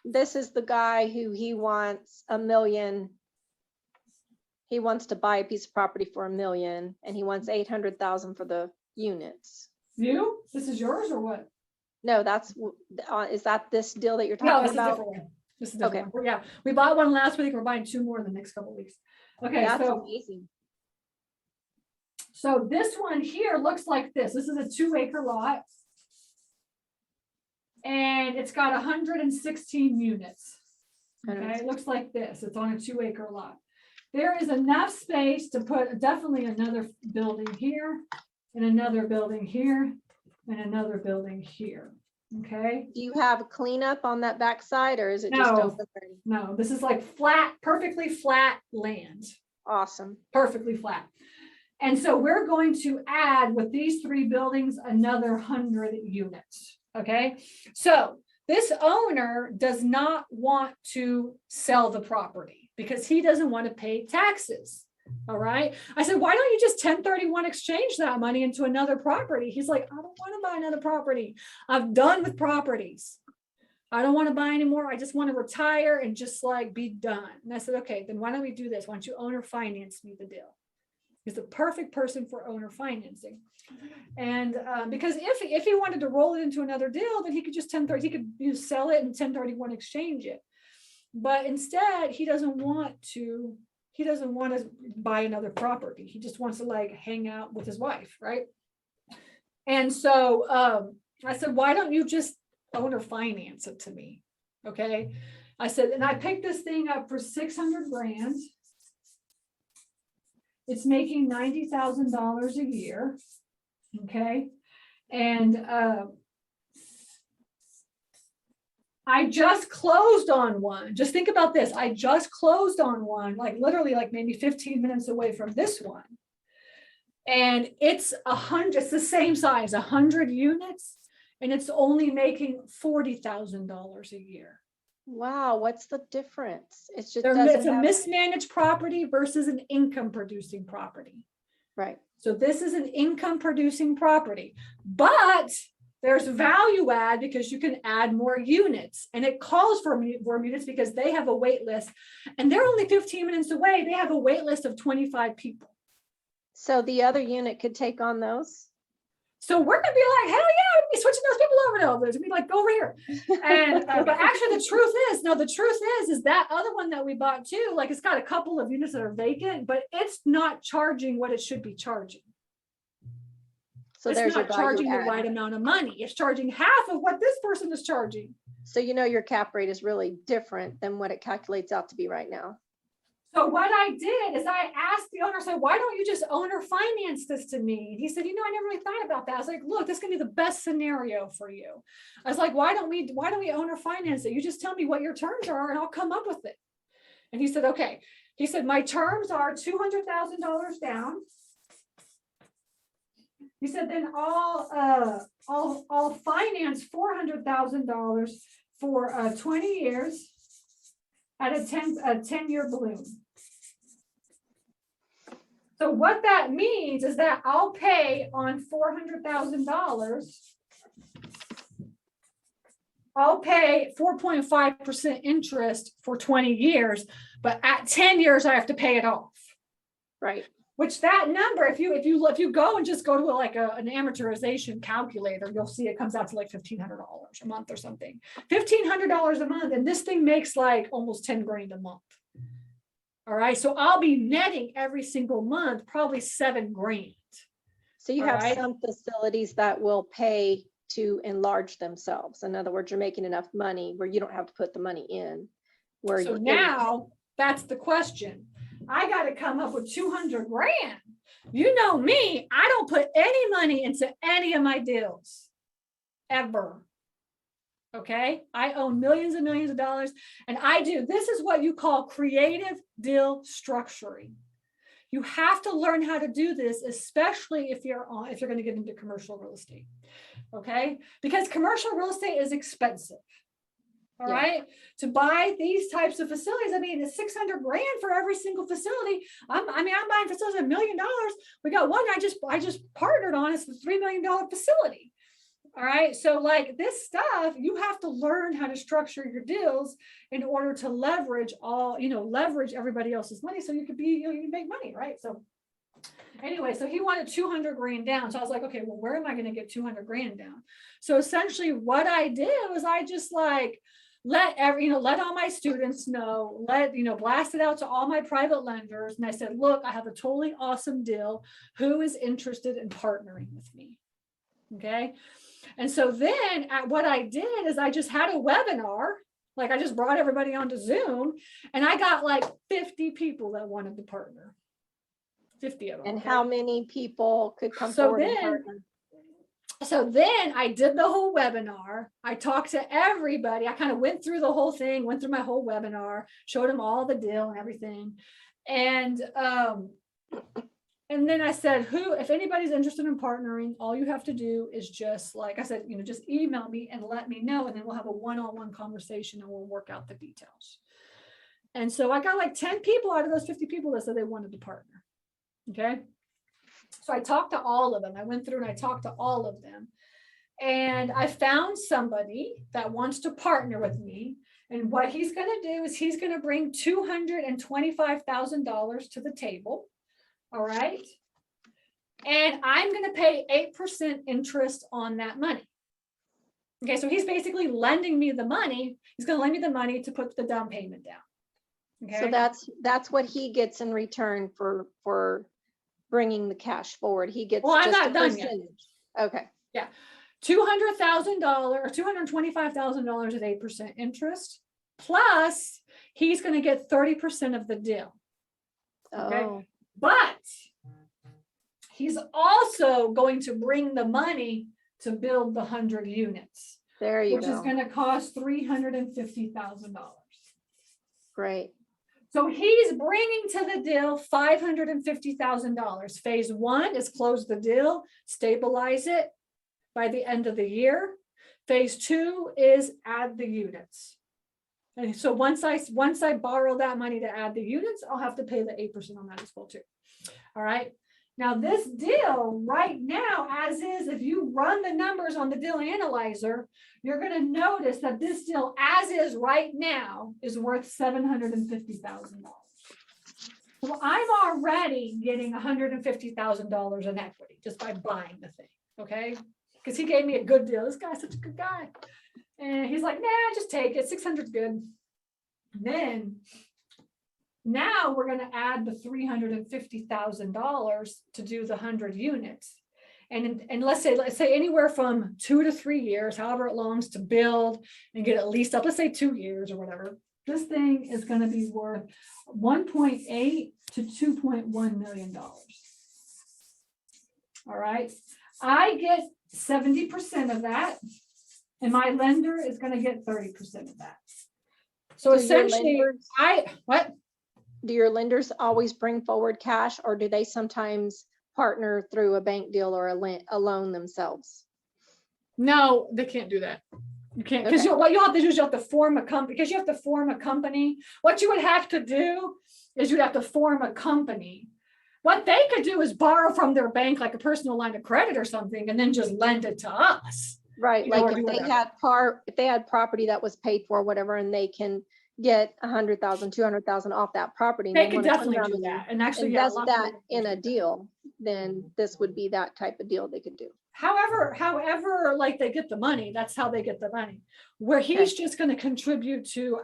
This is the guy who he wants $1 million. He wants to buy a piece of property for $1 million, and he wants 800,000 for the units. You? This is yours or what? No, is that this deal that you're No, talking this is a about? different one. This is a different one. Yeah, we bought one last week. We're buying 2 more in the next couple of weeks. Okay, That's so amazing. this one here looks like this. This is a 2-acre lot. And it's got 116 units. Okay, it looks like this. It's on a 2-acre lot. There is enough space to put definitely another building here, and another building here, and another building here. Okay. Do you have a cleanup on that backside, or is it just No. open? No, this is like flat, perfectly flat land. Awesome. Perfectly flat. And so we're going to add with these 3 buildings another 100 units. Okay. So this owner does not want to sell the property because he doesn't want to pay taxes. All right. I said, why don't you just 1031 exchange that money into another property? He's like, I don't want to buy another property. I'm done with properties. I don't want to buy anymore. I just want to retire and just like be done. And I said, okay, then why don't we do this? Why don't you owner finance me the deal? He's the perfect person for owner financing. And because if he wanted to roll it into another deal, then he could just he could sell it and 1031 exchange it. But instead, he doesn't want to buy another property. He just wants to like hang out with his wife, right? And so I said, why don't you just owner finance it to me? Okay. I said, and I picked this thing up for 600 grand. It's making $90,000 a year. Okay. And I just closed on one. Just think about this. I just closed on one, like literally like maybe 15 minutes away from this one. And it's the same size, 100 units, and it's only making $40,000 a year. Wow, what's the difference? It's just It's a mismanaged property versus an income producing property. right. So this is an income producing property, but there's value add because you can add more units, and it calls for more units because they have a wait list, and they're only 15 minutes away. They have a wait list of 25 people. So the other unit could take on those? So we're gonna be like, hell yeah, we'll be switching those people over to others. We'd be like, go over here. And but actually the truth is that other one that we bought too, like it's got a couple of units that are vacant, but it's not charging what it should be charging. So It's there's your not charging the value add. right amount of money. It's charging half of what this person is charging. So your cap rate is really different than what it calculates out to be right now. So what I did is I asked the owner, I said, why don't you just owner finance this to me? And he said, I never really thought about that. I was like, look, this is gonna be the best scenario for you. I was like, why don't we owner finance it? You just tell me what your terms are and I'll come up with it. And he said, okay. He said, my terms are $200,000 down. He said, then I'll finance $400,000 for 20 years at a 10-year balloon. So what that means is that I'll pay on $400,000. I'll pay 4.5% interest for 20 years, but at 10 years, I have to pay it off. Right. Which that number, if you go and just go to an amortization calculator, you'll see it comes out to like $1,500 a month or something. $1,500 a month, and this thing makes like almost 10 grand a month. All right, so I'll be netting every single month probably 7 grand. So you All have right. some facilities that will pay to enlarge themselves. In other words, you're making enough money where you don't have to put the money in. Where So you, now that's the question. I got to come up with 200 grand. You know me, I don't put any money into any of my deals ever. Okay. I own millions and millions of dollars, and this is what you call creative deal structuring. You have to learn how to do this, especially if you're going to get into commercial real estate. Okay. Because commercial real estate is expensive. All right. To buy these types of facilities, I mean, it's 600 grand for every single facility. I'm buying facilities $1 million. We got one I just partnered on. It's a $3 million facility. All right. So like this stuff, you have to learn how to structure your deals in order to leverage everybody else's money. So you could you make money. Right. So anyway, so he wanted 200 grand down. So I was like, okay, well, where am I going to get 200 grand down? So essentially what I did was I just like, let all my students know, blast it out to all my private lenders. And I said, look, I have a totally awesome deal. Who is interested in partnering with me? Okay. And so then what I did is I just had a webinar. Like I just brought everybody onto Zoom, and I got like 50 people that wanted to partner. 50 of them. and okay? how many people could come So forward and then- partner? So then I did the whole webinar. I talked to everybody. I kind of went through the whole thing, went through my whole webinar, showed them all the deal and everything. And then I said, if anybody's interested in partnering, all you have to do is just, like I said, just email me and let me know. And then we'll have a one-on-one conversation and we'll work out the details. And so I got like 10 people out of those 50 people that said they wanted to partner. Okay. So I talked to all of them. I went through and I talked to all of them. And I found somebody that wants to partner with me. And what he's going to do is he's going to bring $225,000 to the table. All right. And I'm going to pay 8% interest on that money. Okay. So he's basically lending me the money. He's going to lend me the money to put the down payment down. Okay. So that's what he gets in return for bringing the cash forward. He gets Well, I'm just not a done yet. percentage. Okay. Yeah. $200,000 or $225,000 at 8% interest. Plus he's going to get 30% of the deal. Okay. Oh, But he's also going to bring the money to build the 100 units, there you which is go. going to cost $350,000. Great. So he's bringing to the deal $550,000. Phase 1 is close the deal, stabilize it by the end of the year. Phase 2 is add the units. And so once I borrow that money to add the units, I'll have to pay the 8% on that as well too. All right. Now this deal right now, as is, if you run the numbers on the deal analyzer, you're going to notice that this deal as is right now is worth $750,000. So I'm already getting $150,000 in equity just by buying the thing. Okay. Because he gave me a good deal. This guy's such a good guy. And he's like, nah, just take it. 600 is good. And then now we're going to add the $350,000 to do the 100 units. And let's say anywhere from 2 to 3 years, however long to build and get it leased up, let's say 2 years or whatever. This thing is going to be worth $1.8 to $2.1 million. All right. I get 70% of that. And my lender is going to get 30% of that. So essentially, Do your lenders always bring forward cash, or do they sometimes partner through a bank deal or a loan themselves? No, they can't do that. You can't, because what you have to do is you have to form a company. Because you have to form a company. What you would have to do is you'd have to form a company. What they could do is borrow from their bank, like a personal line of credit or something, and then just lend it to us. Right. You know, Like or if do they whatever. had property that was paid for, whatever, and they can get 100,000, 200,000 off that property. and They could wanna turn definitely around do and that. And actually, yeah, a invest lot of that people in a do that. deal, then this would be that type of deal they could do. However, like they get the money, that's how they get the money. Where he's just going to contribute to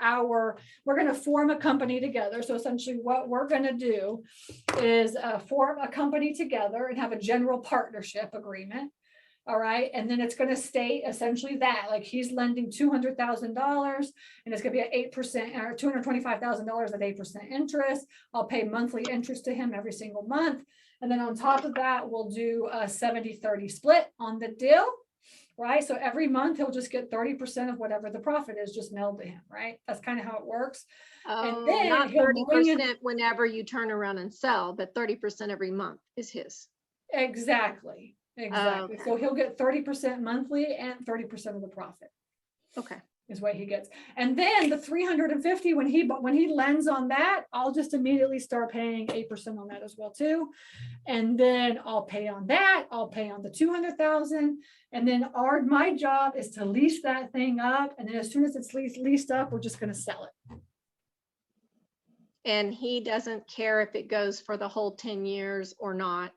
we're going to form a company together. So essentially what we're going to do is form a company together and have a general partnership agreement. All right. And then it's going to state essentially that like he's lending $200,000 and it's going to be at 8% or $225,000 at 8% interest. I'll pay monthly interest to him every single month. And then on top of that, we'll do a 70-30 split on the deal, right? So every month he'll just get 30% of whatever the profit is just mailed to him, right? That's kind of how it works. Oh, then not he'll bring in- 30% whenever you turn around and sell, but 30% every month is his. Exactly. Okay. So he'll get 30% monthly and 30% of the profit. Okay. Is what he gets. And then the 350, when he lends on that, I'll just immediately start paying 8% on that as well too. And then I'll pay on that, I'll pay on the 200,000. And then my job is to lease that thing up. And then as soon as it's leased up, we're just going to sell it. And he doesn't care if it goes for the whole 10 years or not.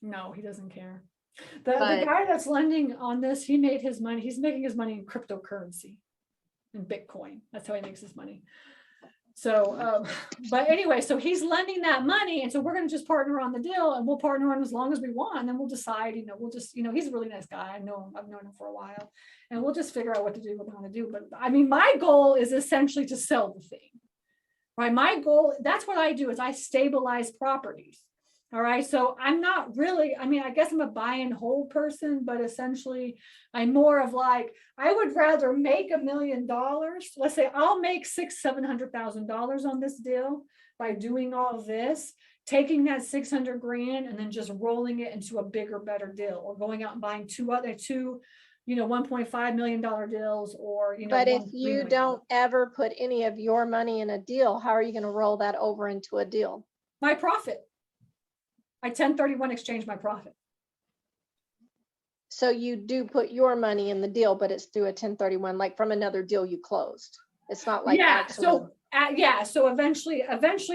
No, he doesn't care. The But- guy that's lending on this, he made his money. He's making his money in cryptocurrency. In Bitcoin. That's how he makes his money. So, but anyway, so he's lending that money. And so we're going to just partner on the deal and we'll partner on as long as we want. And then we'll decide, we'll just, he's a really nice guy. I know him, I've known him for a while and we'll just figure out what to do, what we want to do. But I mean, my goal is essentially to sell the thing, right? My goal, that's what I do is I stabilize properties. All right. So I'm not really, I guess I'm a buy and hold person, but essentially I'm more of like, I would rather make $1 million. Let's say I'll make $700,000 on this deal by doing all of this, taking that 600 grand and then just rolling it into a bigger, better deal or going out and buying two $1.5 million deals or, But if $1.3 you million. don't ever put any of your money in a deal, how are you going to roll that over into a deal? My profit. I 1031 exchange my profit. So you do put your money in the deal, but it's through a 1031, like from another deal you closed. It's not like actual. So eventually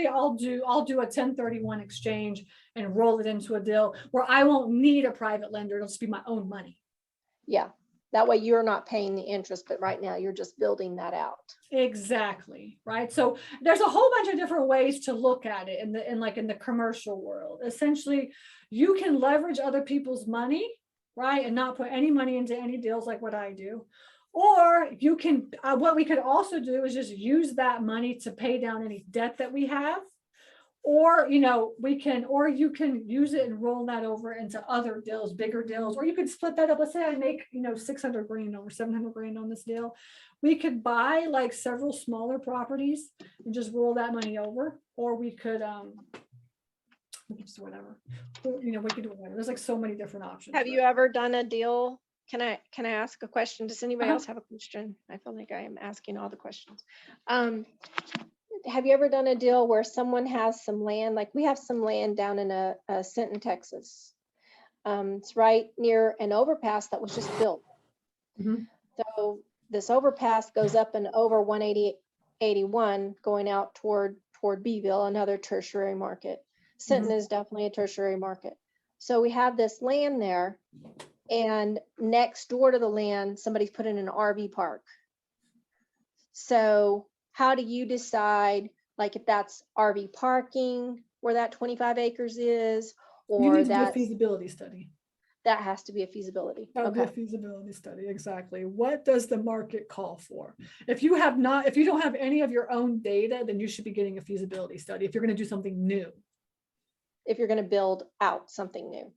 I'll do a 1031 exchange and roll it into a deal where I won't need a private lender. It'll just be my own money. Yeah. That way you're not paying the interest, but right now you're just building that out. Exactly. Right. So there's a whole bunch of different ways to look at it in the commercial world. Essentially, you can leverage other people's money, right? And not put any money into any deals like what I do. Or you can, what we could also do is just use that money to pay down any debt that we have. Or, you can use it and roll that over into other deals, bigger deals, or you could split that up. Let's say I make, 600 grand or 700 grand on this deal. We could buy like several smaller properties and just roll that money over, or we could, just whatever, we could do whatever. There's like so many different options. Have you ever done a deal? Can I ask a question? Does anybody else have a question? I feel like I am asking all the questions. Have you ever done a deal where someone has some land, like we have some land down in Sinton, Texas. It's right near an overpass that was just built. Mhm. So this overpass goes up and over 181 going out toward Beeville, another tertiary market. Sinton is definitely a tertiary market. So we have this land there, and next door to the land, somebody's put in an RV park. So how do you decide, like, if that's RV parking where that 25 acres is, You or need to do a that feasibility study. that has to be a feasibility? That would be a Okay. feasibility study, exactly. What does the market call for? If you don't have any of your own data, then you should be getting a feasibility study if you're going to do something new. If you're going to build out something new.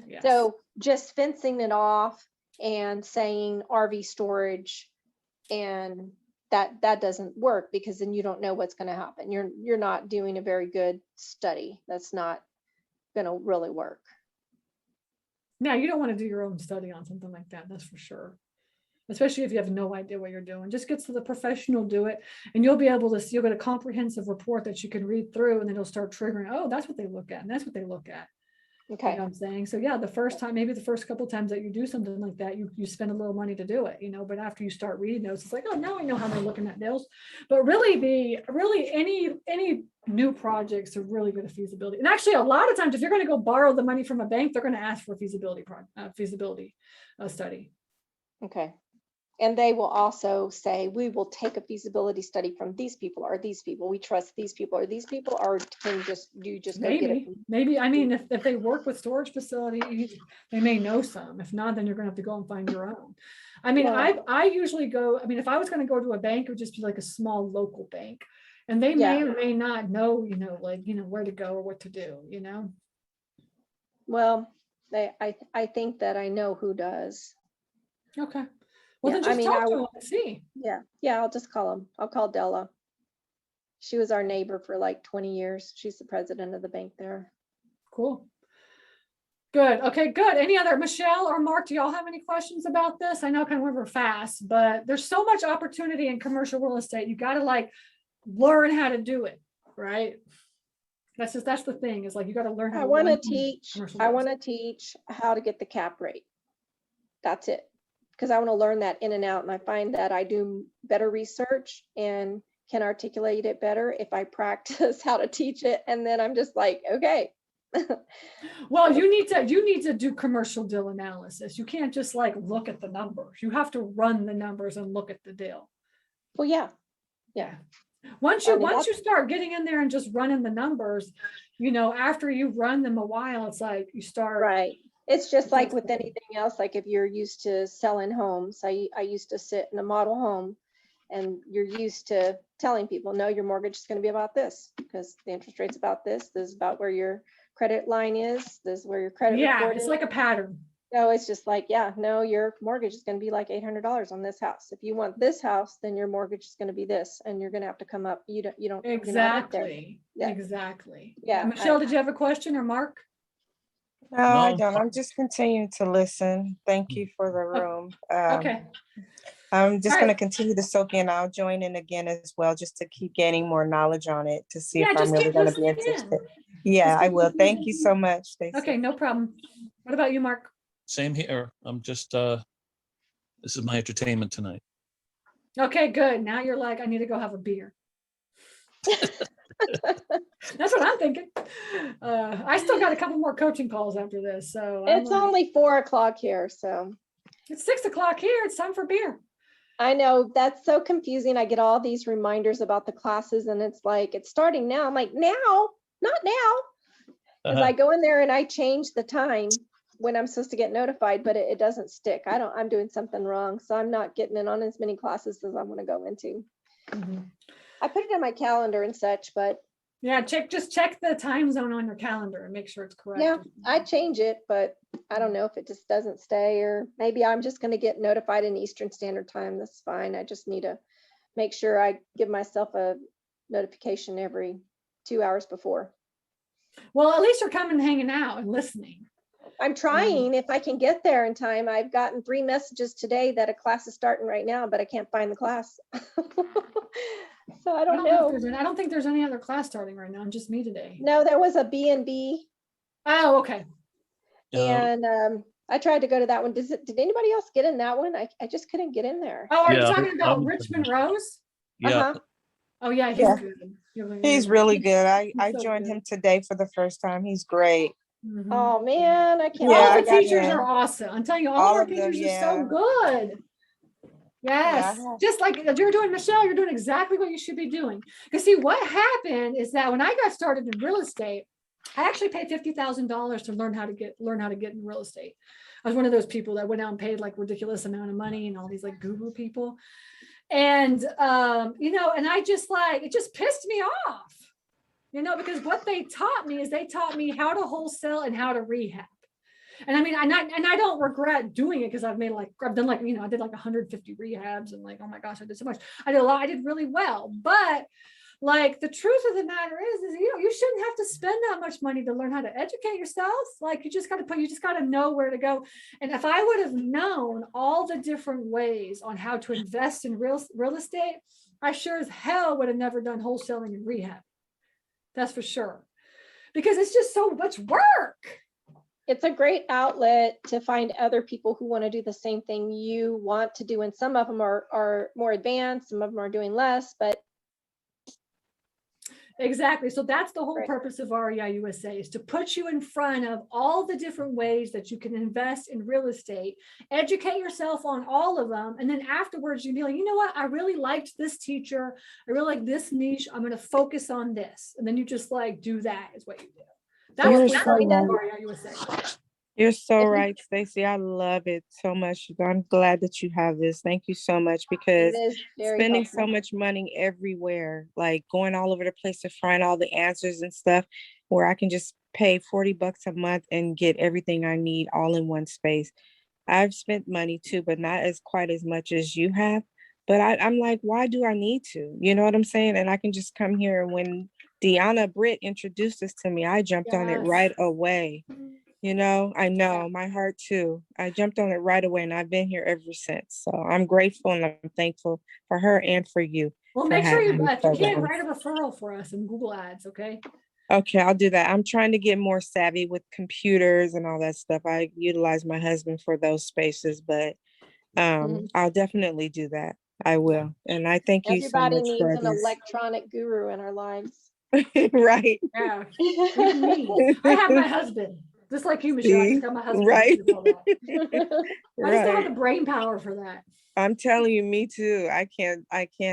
Yes. So just fencing it off and saying RV storage, and that doesn't work, because then you don't know what's going to happen. You're not doing a very good study. That's not going to really work. Now, you don't want to do your own study on something like that, that's for sure. Especially if you have no idea what you're doing. Just get to the professional, do it, and you'll get a comprehensive report that you can read through, and then it'll start triggering, oh, that's what they look at, and that's what they look at. You Okay. know what I'm saying? So yeah, the first time, maybe the first couple times that you do something like that, you spend a little money to do it, but after you start reading those, it's like, oh, now I know how they're looking at bills. But really any new projects are really good at feasibility. And actually a lot of times, if you're going to go borrow the money from a bank, they're going to ask for a feasibility study. Okay. And they will also say, we will take a feasibility study from these people or these people. We trust these people or these people, or can you just go get it? Maybe, I mean, if they work with storage facilities, they may know some. If not, then you're gonna have to go and find your own. I mean, Well- I usually go, I mean, if I was gonna go to a bank, it would just be like a small local bank. And they Yeah. may or may not know, where to go or what to do, Well, I think that I know who does. Okay. Well, Yeah, then I just mean, talk to them and see. Yeah, I'll just call them. I'll call Della. She was our neighbor for like 20 years. She's the president of the bank there. Cool. Good. Okay, good. Any other, Michelle or Mark, do y'all have any questions about this? I know kind of went over fast, but there's so much opportunity in commercial real estate. You got to learn how to do it, right? That's the thing, is you got to learn how I to want to run teach, commercial I real want to teach how to get the cap rate. That's it. Because I want to learn that in and out. And I find that I do better research and can articulate it better if I practice how to teach it. And then I'm just like, okay. Well, you need to do commercial deal analysis. You can't just look at the numbers. You have to run the numbers and look at the deal. Well, yeah. Yeah. Once you start getting in there and just running the numbers, after you've run them a while, it's like you start. Right. It's just like with anything else, like if you're used to selling homes, I used to sit in a model home, and you're used to telling people, no, your mortgage is going to be about this because the interest rate's about this. This is about where your credit line is. This is where your credit report it's is. like a pattern. No, it's just like, yeah, no, your mortgage is going to be like $800 on this house. If you want this house, then your mortgage is going to be this, and you're going to have to come up. You don't, you're not up there. Exactly. Yeah. Exactly. Yeah. Michelle, did you have a question, or Mark? No, I No. don't. I'm just continuing to listen. Thank you for the room. Okay. I'm just All going to right. continue to soak in. I'll join in again as well, just to keep gaining more knowledge on it, to see if Yeah, I'm just really keep going to be listening in. interested. Yeah, Just I keep will. listening Thank in. you so much, Stacy. Okay, no problem. What about you, Mark? Same here. I'm just, this is my entertainment tonight. Okay, good. Now you're like, I need to go have a beer. That's what I'm thinking. I still got a couple more coaching calls after this. So It's only 4 o'clock here. So it's 6 o'clock here. It's time for beer. I know that's so confusing. I get all these reminders about the classes, and it's like, it's starting now. I'm like, now, not now. Because I go in there and I change the time when I'm supposed to get notified, but it doesn't stick. I'm doing something wrong. So I'm not getting in on as many classes as I want to go into. Mm-hmm. I put it in my calendar and such, but yeah, just check the time zone on your calendar and make sure it's correct. yeah, I change it, but I don't know if it just doesn't stay, or maybe I'm just going to get notified in Eastern Standard Time. That's fine. I just need to make sure I give myself a notification every 2 hours before. Well, at least you're coming and hanging out and listening. I'm trying if I can get there in time. I've gotten 3 messages today that a class is starting right now, but I can't find the class. So I don't know. I don't think there's any other class starting right now. Just me today. No, there was a B&B. Oh, okay. And I tried to go to that one. Did anybody else get in that one? I just couldn't get in there. Oh, are you Yeah, talking about I'm- Richmond Rose? Yeah, Uh-huh. Oh yeah, he's Yeah. good. He's really good. I so joined good. him today for the first time. He's great. Mhm. Oh man, I can't. Yeah, All I the got teachers in. are awesome. I'm telling you, all All of our of them, teachers are so yeah. good. Yes, Yeah, I have. just like you're doing, Michelle, you're doing exactly what you should be doing. Because see, what happened is that when I got started in real estate, I actually paid $50,000 to learn how to get in real estate. I was one of those people that went out and paid like ridiculous amount of money, and all these like guru people. And and I just it just pissed me off, because what they taught me is they taught me how to wholesale and how to rehab. And I mean, I don't regret doing it, because I've done I did like 150 rehabs, and like, oh my gosh, I did so much. I did a lot. I did really well. But like, the truth of the matter is you shouldn't have to spend that much money to learn how to educate yourself. Like, you just got to know where to go. And if I would have known all the different ways on how to invest in real estate, I sure as hell would have never done wholesaling and rehab. That's for sure. Because it's just so much work. it's a great outlet to find other people who want to do the same thing you want to do. And some of them are more advanced, some of them are doing less, but Exactly. So that's the whole Right. purpose of REI USA, is to put you in front of all the different ways that you can invest in real estate, educate yourself on all of them. And then afterwards you be like, you know what? I really liked this teacher. I really like this niche. I'm going to focus on this. And then you just like do that is what you do. That's You're the so purpose of right. REI USA. You're so If you- right, Stacy. I love it so much. I'm glad that you have this. Thank you so much, it because is very spending helpful. so much money everywhere, like going all over the place to find all the answers and stuff, where I can just pay $40 a month and get everything I need all in one space. I've spent money too, but not as quite as much as you have. But I'm like, why do I need to? You know what I'm saying? And I can just come here. When Deanna Britt introduced this to me, I jumped on it Yes. right away. You know, I know my heart too. I jumped on it right away, and I've been here ever since. So I'm grateful and I'm thankful for her and for you. Well, for make sure you, having these if you can, programs. write a referral for us in Google Ads. Okay. Okay, I'll do that. I'm trying to get more savvy with computers and all that stuff. I utilize my husband for those spaces, but Mhm. I'll definitely do that. I will. And I thank you so Everybody much needs for an this. electronic guru in our lives. Right. Yeah. Even me. I have my husband. Just like you, Michelle. I just See? got my husband. Right. to do all that. I just don't have Right. the brain power for that. I'm telling you, me too. I can't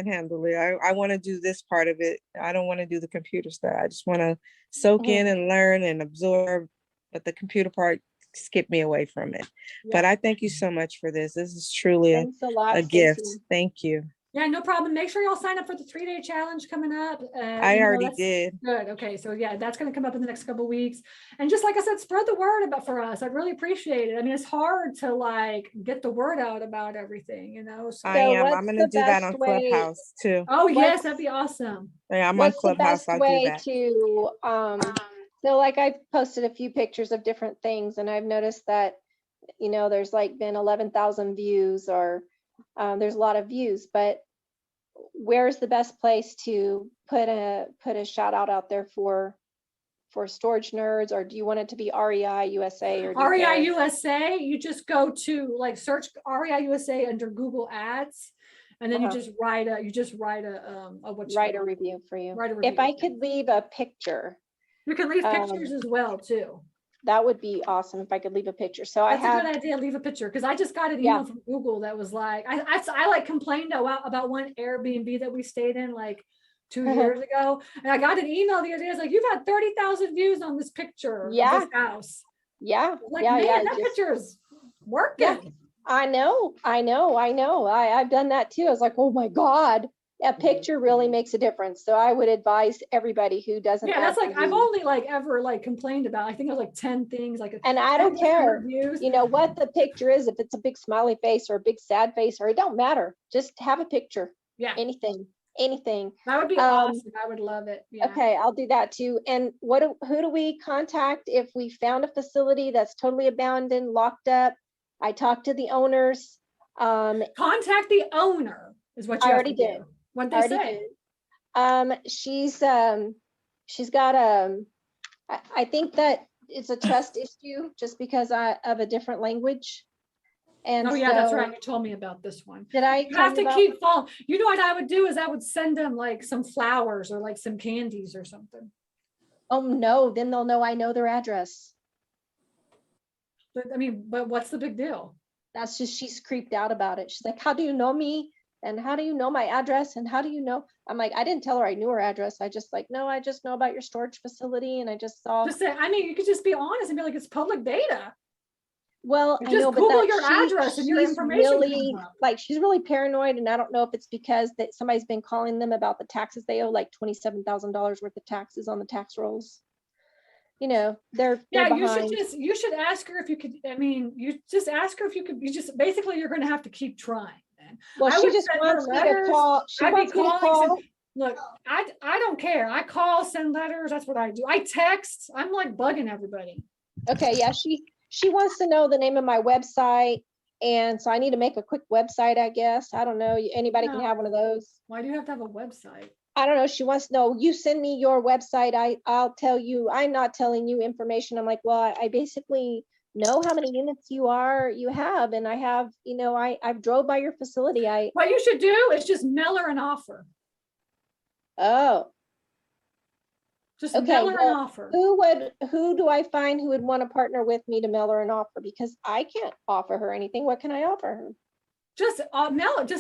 handle it. I want to do this part of it. I don't want to do the computer stuff. I just want to soak in and learn and absorb, but the computer part skip me away from it. But Yeah. I thank you so much for this. This is truly Thanks a lot, a gift. Stacy. Thank you. Yeah, no problem. Make sure y'all sign up for the 3-day challenge coming up. I already that's did. good. Okay, so yeah, that's going to come up in the next couple of weeks. And just like I said, spread the word about for us. I'd really appreciate it. I mean, it's hard to like get the word out about everything, you know. So, I am. I'm what's gonna the do that best on way? Clubhouse too. oh yes, What's- that'd be awesome. Yeah, I'm on What's the Clubhouse. best I'll do way that. to, so like I've posted a few pictures of different things and I've noticed that, you know, there's like been 11,000 views or there's a lot of views, but where's the best place to put a shout out there for storage nerds, or do you want it to be REI USA or do you REI care? USA, you just go to like search REI USA under Google Ads, and then you just write a what's Write a review for you. Write a If review. I could leave a picture, You can leave pictures as well too. that would be awesome if I could leave a picture. So That's I have, a good idea. Leave a picture, because I just got an Yeah. email from Google that was like, I like complained about one Airbnb that we stayed in like 2 years ago, and I got an email the other day. It's like, you've had 30,000 views on this picture of Yeah. this house. yeah, Like, yeah, man, yeah. that picture's working. Yeah. I know. I've done that too. I was like, oh my God, a picture really makes a difference. So I would advise everybody who doesn't. Yeah, that's like, I've absolutely- only like ever like complained about, I think it was like 10 things, like, And I 10 don't different care, reviews. you know, what the picture is, if it's a big smiley face or a big sad face, or it don't matter. Just have a picture, Yeah, anything. that would be awesome. I would love it. Yeah. Okay, I'll do that too. And who do we contact if we found a facility that's totally abandoned, locked up? I talked to the owners. Contact the owner is what you I have already to did. do. What they Already say. did. She's got I think that it's a trust issue just because of a different language. And Oh yeah, that's so- right. You told me about this one. Did I You tell have you to about- keep following. You know what I would do is I would send them like some flowers or like some candies or something. Oh no, then they'll know I know their address. But I mean, but what's the big deal? That's just, she's creeped out about it. She's like, how do you know me? And how do you know my address? And how do you know? I'm like, I didn't tell her I knew her address. I just like, no, I just know about your storage facility. And I just saw, Just say, I mean, you could just be honest and be like, it's public data. well, You I just know, but Google that your address and your she's information comes really, up. like, she's really paranoid. And I don't know if it's because that somebody's been calling them about the taxes they owe, like $27,000 worth of taxes on the tax rolls. You know, they're Yeah, behind. you should ask her if you could, I mean, you just ask her if you could, you just, basically, you're gonna have to keep trying. man. Well, I she would just send her wants me to letters. call. She I'd be wants me to calling, call. Look, I don't care. I call, send letters, that's what I do. I text, I'm like bugging everybody. Okay, yeah, she wants to know the name of my website. And so I need to make a quick website, I guess. I don't know. Anybody can No. have one of those. Why do you have to have a website? I don't know, she wants to know, you send me your website, I'll tell you, I'm not telling you information. I'm like, well, I basically know how many units you have, and I have, I've drove by your facility. What you should do is just mail her an offer. Oh, Just okay, mail her an well, offer. who do I find who would want to partner with me to mail her an offer? Because I can't offer her anything. What can I offer her? Just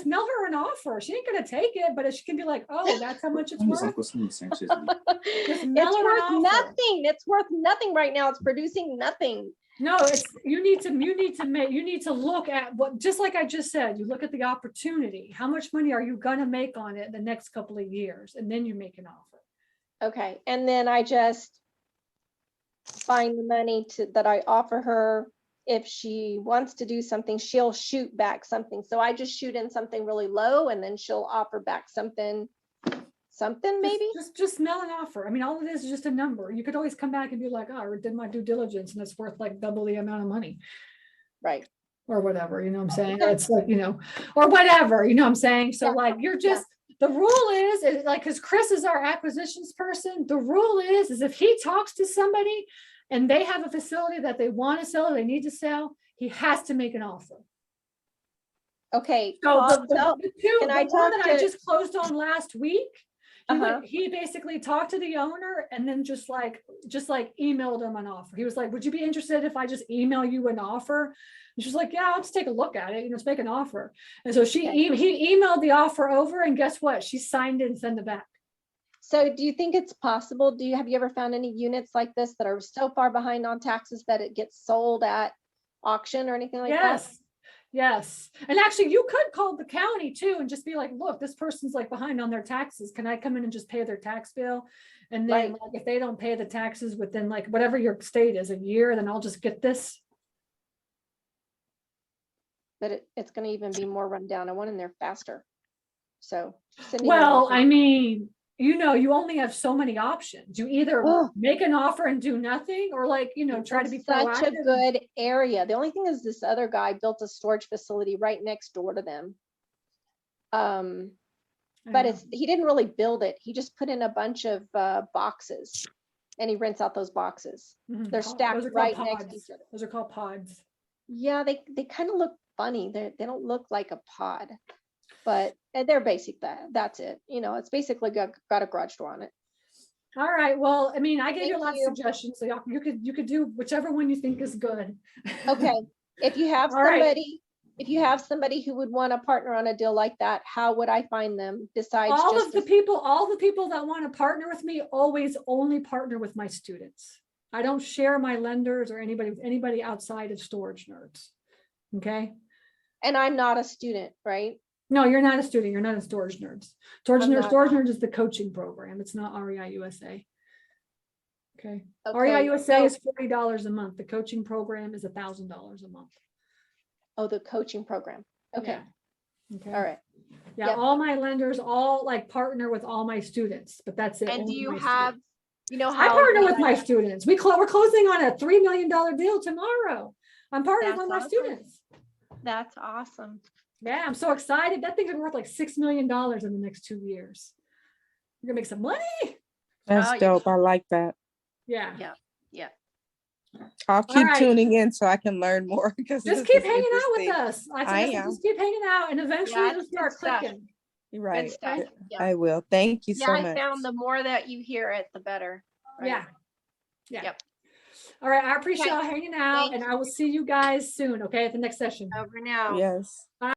mail her an offer. She ain't gonna take it, but she can be like, oh, that's how much it's worth. It's mail worth her an offer. nothing. It's worth nothing right now. It's producing nothing. No, you need to look at what, just like I just said, you look at the opportunity. How much money are you gonna make on it the next couple of years? And then you make an offer. Okay, and then I just find the money that I offer her. If she wants to do something, she'll shoot back something. So I just shoot in something really low, and then she'll offer back something maybe. Just mail an offer. I mean, all of this is just a number. You could always come back and be like, oh, I did my due diligence and it's worth like double the amount of money. Right. Or whatever, you know what I'm saying? Or it's like, or whatever, you know what I'm saying? So Yeah. like, the rule is like, because Chris is our acquisitions person, the rule is if he talks to somebody and they have a facility that they want to sell or they need to sell, he has to make an offer. Okay. So the can I one talk that I to- just closed on last week, Uh-huh. he basically talked to the owner and then just like emailed him an offer. He was like, would you be interested if I just email you an offer? And she's like, yeah, I'll just take a look at it, let's make an offer. And so he emailed the offer over, and guess what? She signed it and sent it back. So do you think it's possible? Have you ever found any units like this that are so far behind on taxes that it gets sold at auction or anything like that? Yes. And actually you could call the county too and just be like, look, this person's like behind on their taxes. Can I come in and just pay their tax bill? And then like, if they don't pay the taxes within like whatever your state is, a year, then I'll just get this. But it's going to even be more run down. I want in there faster. So well, I mean, you only have so many options. You either make an offer and do nothing, or like, try to be proactive. Such a good area. The only thing is this other guy built a storage facility right next door to them. But he didn't really build it. He just put in a bunch of boxes, and he rents out those boxes. They're stacked right next to each other. Those are called pods. Yeah, they kind of look funny. They don't look like a pod, but they're basic. That's it. It's basically got a garage door on it. All right. Well, I mean, I gave you a lot of suggestions, so you could do whichever one you think is good. Okay. If you have somebody who would want to partner on a deal like that, how would I find them besides all the people that want to partner with me always only partner with my students. I don't share my lenders or anybody outside of Storage Nerds. Okay. And I'm not a student, right? No, you're not a student. You're not a Storage Nerds. Storage Nerds is the coaching program. It's not REI USA. Okay. REI USA is $40 a month. The coaching program is $1,000 a month. Oh, the coaching program. Okay. Yeah. Okay. All right. Yeah. Yep. All my lenders all like partner with all my students, but that's it. And do you have, how I partner with my students. We're closing on a $3 million deal tomorrow. I'm partnering with my students. That's awesome. Yeah, I'm so excited. That thing's worth like $6 million in the next 2 years. You're gonna make some money. That's dope. I like that. Yeah. I'll keep tuning in so I can learn more. Because just keep hanging out with us. Just keep hanging out, and eventually it'll start clicking. Right. I will. Thank you so much. I found the more that you hear it, the better. Right? Yeah. Yep. All right. I appreciate y'all hanging out, and I will see you guys soon. Okay, at the next session. Over now. Yes. Bye.